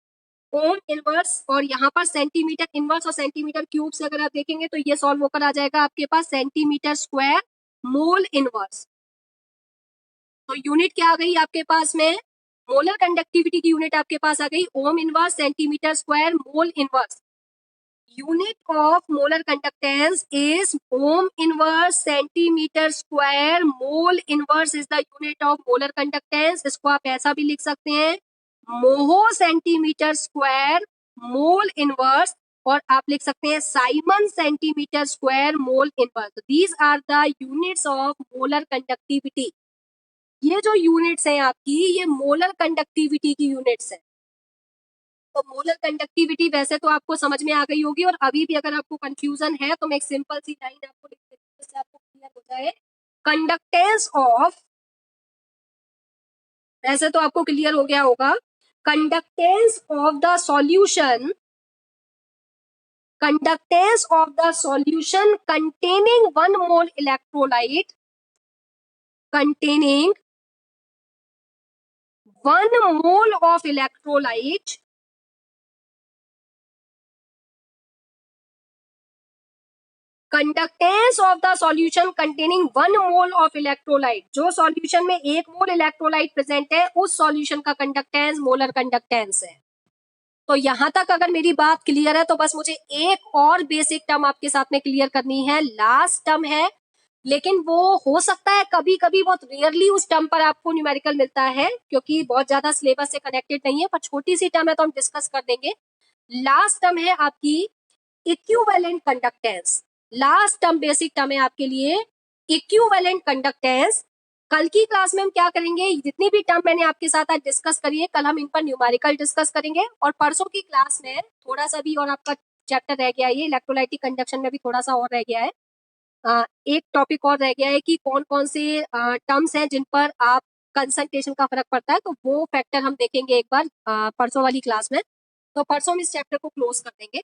और यहाँ पर सेंटीमीटर इनवर्स और सेंटीमीटर क्यूब से अगर आप देखेंगे तो ये सॉल्व होकर आ जाएगा आपके पास सेंटीमीटर स्क्वायर मोल इनवर्स। तो यूनिट क्या आ गई आपके पास में? मोलर कंडक्टिविटी की यूनिट आपके पास आ गई ohm inverse centimetre square mole inverse. Unit of molar conductance is ohm inverse centimetre square mole inverse is the unit of molar conductance. इसको आप ऐसा भी लिख सकते हैं mho centimetre square mole inverse, और आप लिख सकते हैं siemens centimetre square mole inverse. These are the units of molar conductivity. ये जो यूनिट्स हैं आपकी ये मोलर कंडक्टिविटी की यूनिट्स हैं। तो मोलर कंडक्टिविटी वैसे तो आपको समझ में आ गई होगी, और अभी भी अगर आपको कंफ्यूजन है तो मैं एक सिंपल सी लाइन आपको लिख देती हूं जिससे आपको क्लियर हो जाए। कंडक्टेंस ऑफ, वैसे तो आपको क्लियर हो गया होगा, conductance of the solution, conductance of the solution containing 1 mole electrolyte, containing 1 mole of electrolyte conductance of the solution containing 1 mole of electrolyte, जो सॉल्यूशन में 1 मोल इलेक्ट्रोलाइट प्रेजेंट है उस सॉल्यूशन का कंडक्टेंस मोलर कंडक्टेंस है। तो यहां तक अगर मेरी बात क्लियर है तो बस मुझे एक और बेसिक टर्म आपके साथ में क्लियर करनी है, लास्ट टर्म है, लेकिन वो हो सकता है कभी कभी बहुत रेयरली उस टर्म पर आपको न्यूमेरिकल मिलता है क्योंकि बहुत ज्यादा सिलेबस से कनेक्टेड नहीं है, पर छोटी सी टर्म है तो हम डिस्कस कर देंगे। लास्ट टर्म है आपकी equivalent conductance. Last term basic term है आपके लिए इक्विवेलेंट कंडक्टेंस। कल की क्लास में हम क्या करेंगे, जितनी भी टर्म मैंने आपके साथ आज डिस्कस करी है कल हम इन पर न्यूमेरिकल डिस्कस करेंगे, और परसों की क्लास में थोड़ा सा भी और आपका चैप्टर रह गया है, ये इलेक्ट्रोलाइटिक कंडक्शन में भी थोड़ा सा और रह गया है, एक टॉपिक और रह गया है कि कौन कौन से टर्म्स हैं जिन पर आप कंसंट्रेशन का फर्क पड़ता है, तो वो फैक्टर हम देखेंगे एक बार परसों वाली क्लास में। तो परसों हम इस चैप्टर को क्लोज कर देंगे।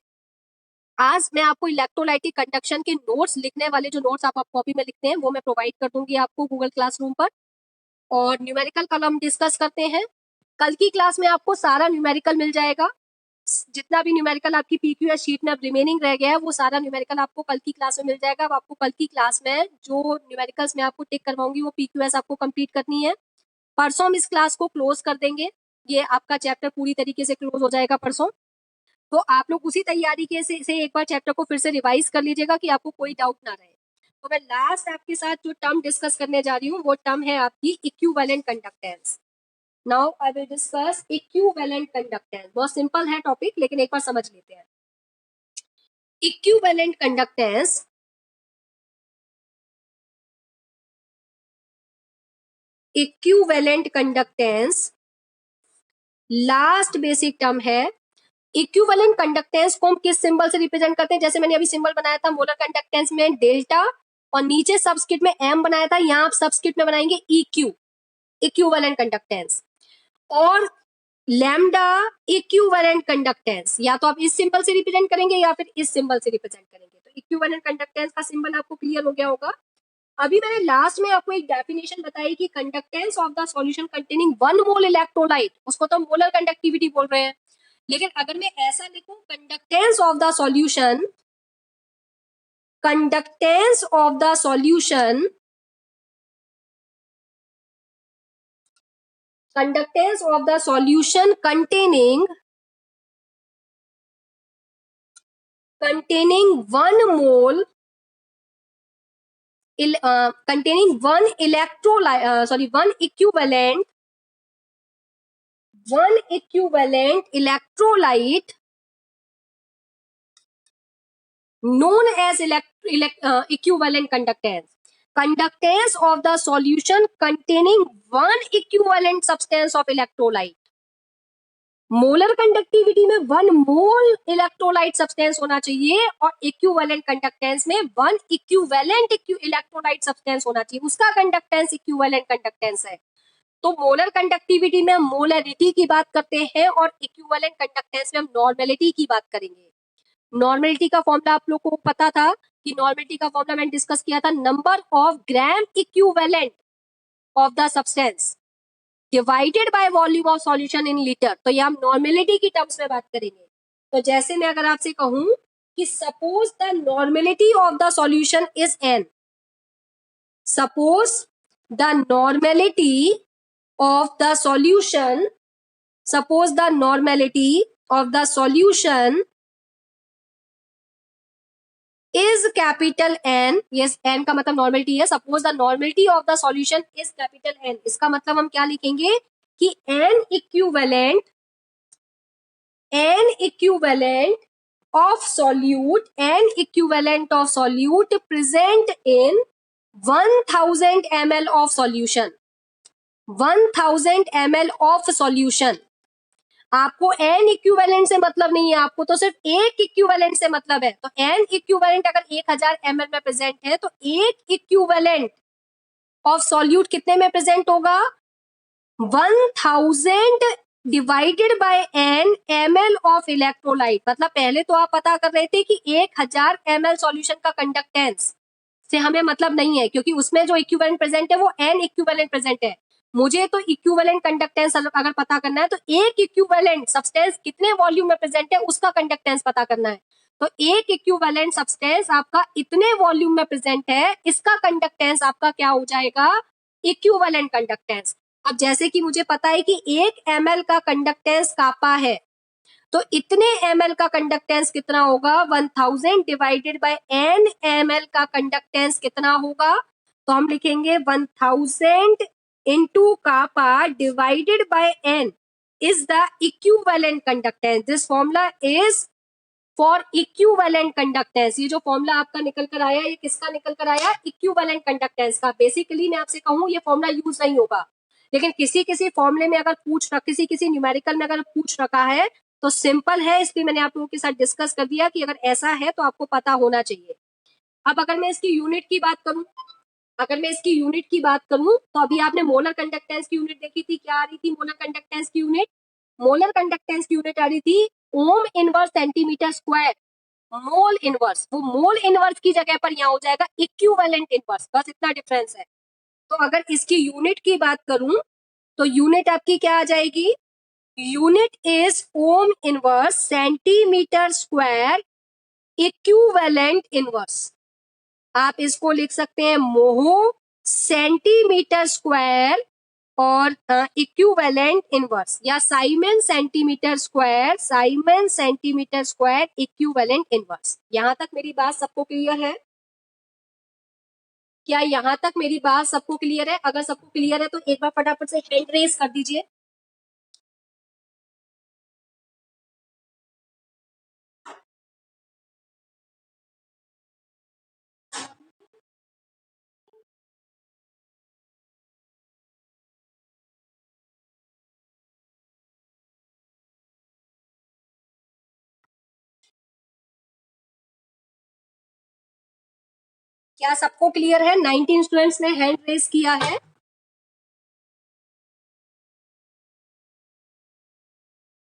आज मैं आपको इलेक्ट्रोलाइटिक कंडक्शन के नोट्स लिखने वाले, जो नोट्स आप कॉपी में लिखते हैं वो मैं प्रोवाइड कर दूंगी आपको गूगल क्लासरूम पर, और न्यूमेरिकल कल हम डिस्कस करते हैं। कल की क्लास में आपको सारा न्यूमेरिकल मिल जाएगा, जितना भी न्यूमेरिकल आपकी पीक्यूएस शीट में अब रिमेनिंग रह गया है वो सारा न्यूमेरिकल आपको कल की क्लास में मिल जाएगा। अब आपको कल की क्लास में जो न्यूमेरिकल्स में आपको टिक करवाऊंगी वो पीक्यूएस आपको कंप्लीट करनी है। परसों हम इस क्लास को क्लोज कर देंगे, ये आपका चैप्टर पूरी तरीके से क्लोज हो जाएगा परसों। तो आप लोग उसी तैयारी के से एक बार चैप्टर को फिर से रिवाइज कर लीजिएगा कि आपको कोई डाउट ना रहे। तो मैं लास्ट आपके साथ जो टर्म डिस्कस करने जा रही हूँ वो टर्म है आपकी equivalent conductance. Now I will discuss equivalent conductance. बहुत सिंपल है टॉपिक, लेकिन एक बार समझ लेते हैं। Equivalent conductance last basic term है। इक्विवेलेंट कंडक्टेंस को हम किस सिंबल से रिप्रेजेंट करते हैं, जैसे मैंने अभी सिंबल बनाया था मोलर कंडक्टेंस में डेल्टा, और नीचे सबस्क्रिप्ट में एम बनाया था, यहाँ आप सबस्क्रिप्ट में बनाएंगे इक्यू, इक्विवेलेंट कंडक्टेंस। और लैम्डा इक्विवेलेंट कंडक्टेंस, या तो आप इस सिंबल से रिप्रेजेंट करेंगे या फिर इस सिंबल से रिप्रेजेंट करेंगे। तो इक्विवेलेंट कंडक्टेंस का सिंबल आपको क्लियर हो गया होगा। अभी मैंने लास्ट में आपको एक डेफिनेशन बताई कि conductance of the solution containing 1 mole electrolyte, उसको तो मोलर कंडक्टिविटी बोल रहे हैं। लेकिन अगर मैं ऐसा लिखूं conductance of the solution, conductance of the solution, conductance of the solution containing 1 mole containing 1 electrolyte, 1 equivalent electrolyte known as equivalent conductance. Conductance of the solution containing 1 equivalent substance of electrolyte. Molar conductivity में 1 मोल electrolyte substance होना चाहिए, और equivalent conductance में 1 equivalent electrolyte substance होना चाहिए, उसका conductance equivalent conductance है। तो मोलर कंडक्टिविटी में हम मोलरिटी की बात करते हैं, और इक्विवेलेंट कंडक्टेंस में हम नॉर्मेलिटी की बात करेंगे। नॉर्मेलिटी का फॉर्मूला आप लोग को पता था कि नॉर्मेलिटी का फॉर्मूला मैंने डिस्कस किया था, number of gram equivalent of the substance divided by volume of solution in litre. तो ये हम नॉर्मेलिटी की टर्म्स में बात करेंगे। तो जैसे मैं अगर आपसे कहूं कि suppose the normality of the solution is an, suppose the normality of the solution, suppose the normality of the solution is capital N, yes N का मतलब normality है, suppose the normality of the solution is capital N, इसका मतलब हम क्या लिखेंगे कि N equivalent of solute present in 1000 ml of solution, 1000 ml of solution. आपको n इक्विवेलेंट से मतलब नहीं है, आपको तो सिर्फ एक इक्विवेलेंट से मतलब है। तो n इक्विवेलेंट अगर 1000 ml में प्रेजेंट है तो एक इक्विवेलेंट ऑफ सॉल्यूट कितने में प्रेजेंट होगा, 1000 divided bye n ml of electrolyte. मतलब पहले तो आप पता कर रहे थे कि 1000 ml सॉल्यूशन का कंडक्टेंस से हमें मतलब नहीं है, क्योंकि उसमें जो इक्विवेलेंट प्रेजेंट है वो n इक्विवेलेंट प्रेजेंट है। मुझे तो इक्विवेलेंट कंडक्टेंस अगर पता करना है तो एक इक्विवेलेंट सब्सटेंस कितने वॉल्यूम में प्रेजेंट है उसका कंडक्टेंस पता करना है। तो एक इक्विवेलेंट सब्सटेंस आपका इतने वॉल्यूम में प्रेजेंट है, इसका कंडक्टेंस आपका क्या हो जाएगा, इक्विवेलेंट कंडक्टेंस। अब जैसे कि मुझे पता है कि 1 ml का कंडक्टेंस कापा है, तो इतने ml का कंडक्टेंस कितना होगा, 1000 डिवाइडेड बाय n ml का कंडक्टेंस कितना होगा, तो हम लिखेंगे 1000 into kappa divided by n is the equivalent conductance. This formula is for equivalent conductance. ये जो फॉर्मूला आपका निकल कर आया, ये किसका निकल कर आया, इक्विवेलेंट कंडक्टेंस का। बेसिकली मैं आपसे कहूँ ये फॉर्मूला यूज नहीं होगा, लेकिन किसी किसी फॉर्मूले में अगर किसी किसी न्यूमेरिकल में अगर पूछ रखा है तो सिंपल है, इसलिए मैंने आप लोगों के साथ डिस्कस कर दिया कि अगर ऐसा है तो आपको पता होना चाहिए। अब अगर मैं इसकी यूनिट की बात करूं, तो अभी आपने मोलर कंडक्टेंस की यूनिट देखी थी, क्या आ रही थी मोलर कंडक्टेंस की यूनिट, आ रही थी ओम inverse centimetre square. Mole inverse, वो मोल इनवर्स की जगह पर यहाँ हो जाएगा इक्विवेलेंट इनवर्स, बस इतना डिफरेंस है। तो अगर इसकी यूनिट की बात करूं तो यूनिट आपकी क्या आ जाएगी, unit is ohm inverse centimetre square equivalent inverse. आप इसको लिख सकते हैं मोह सेंटीमीटर स्क्वायर और इक्विवेलेंट इनवर्स, या Simon centimetre square equivalent inverse. यहां तक मेरी बात सबको क्लियर है, क्या यहां तक मेरी बात सबको क्लियर है? अगर सबको क्लियर है तो एक बार फटाफट से हैंड रेज कर दीजिए। क्या सबको क्लियर है? 19 स्टूडेंट्स ने हैंड रेज किया है।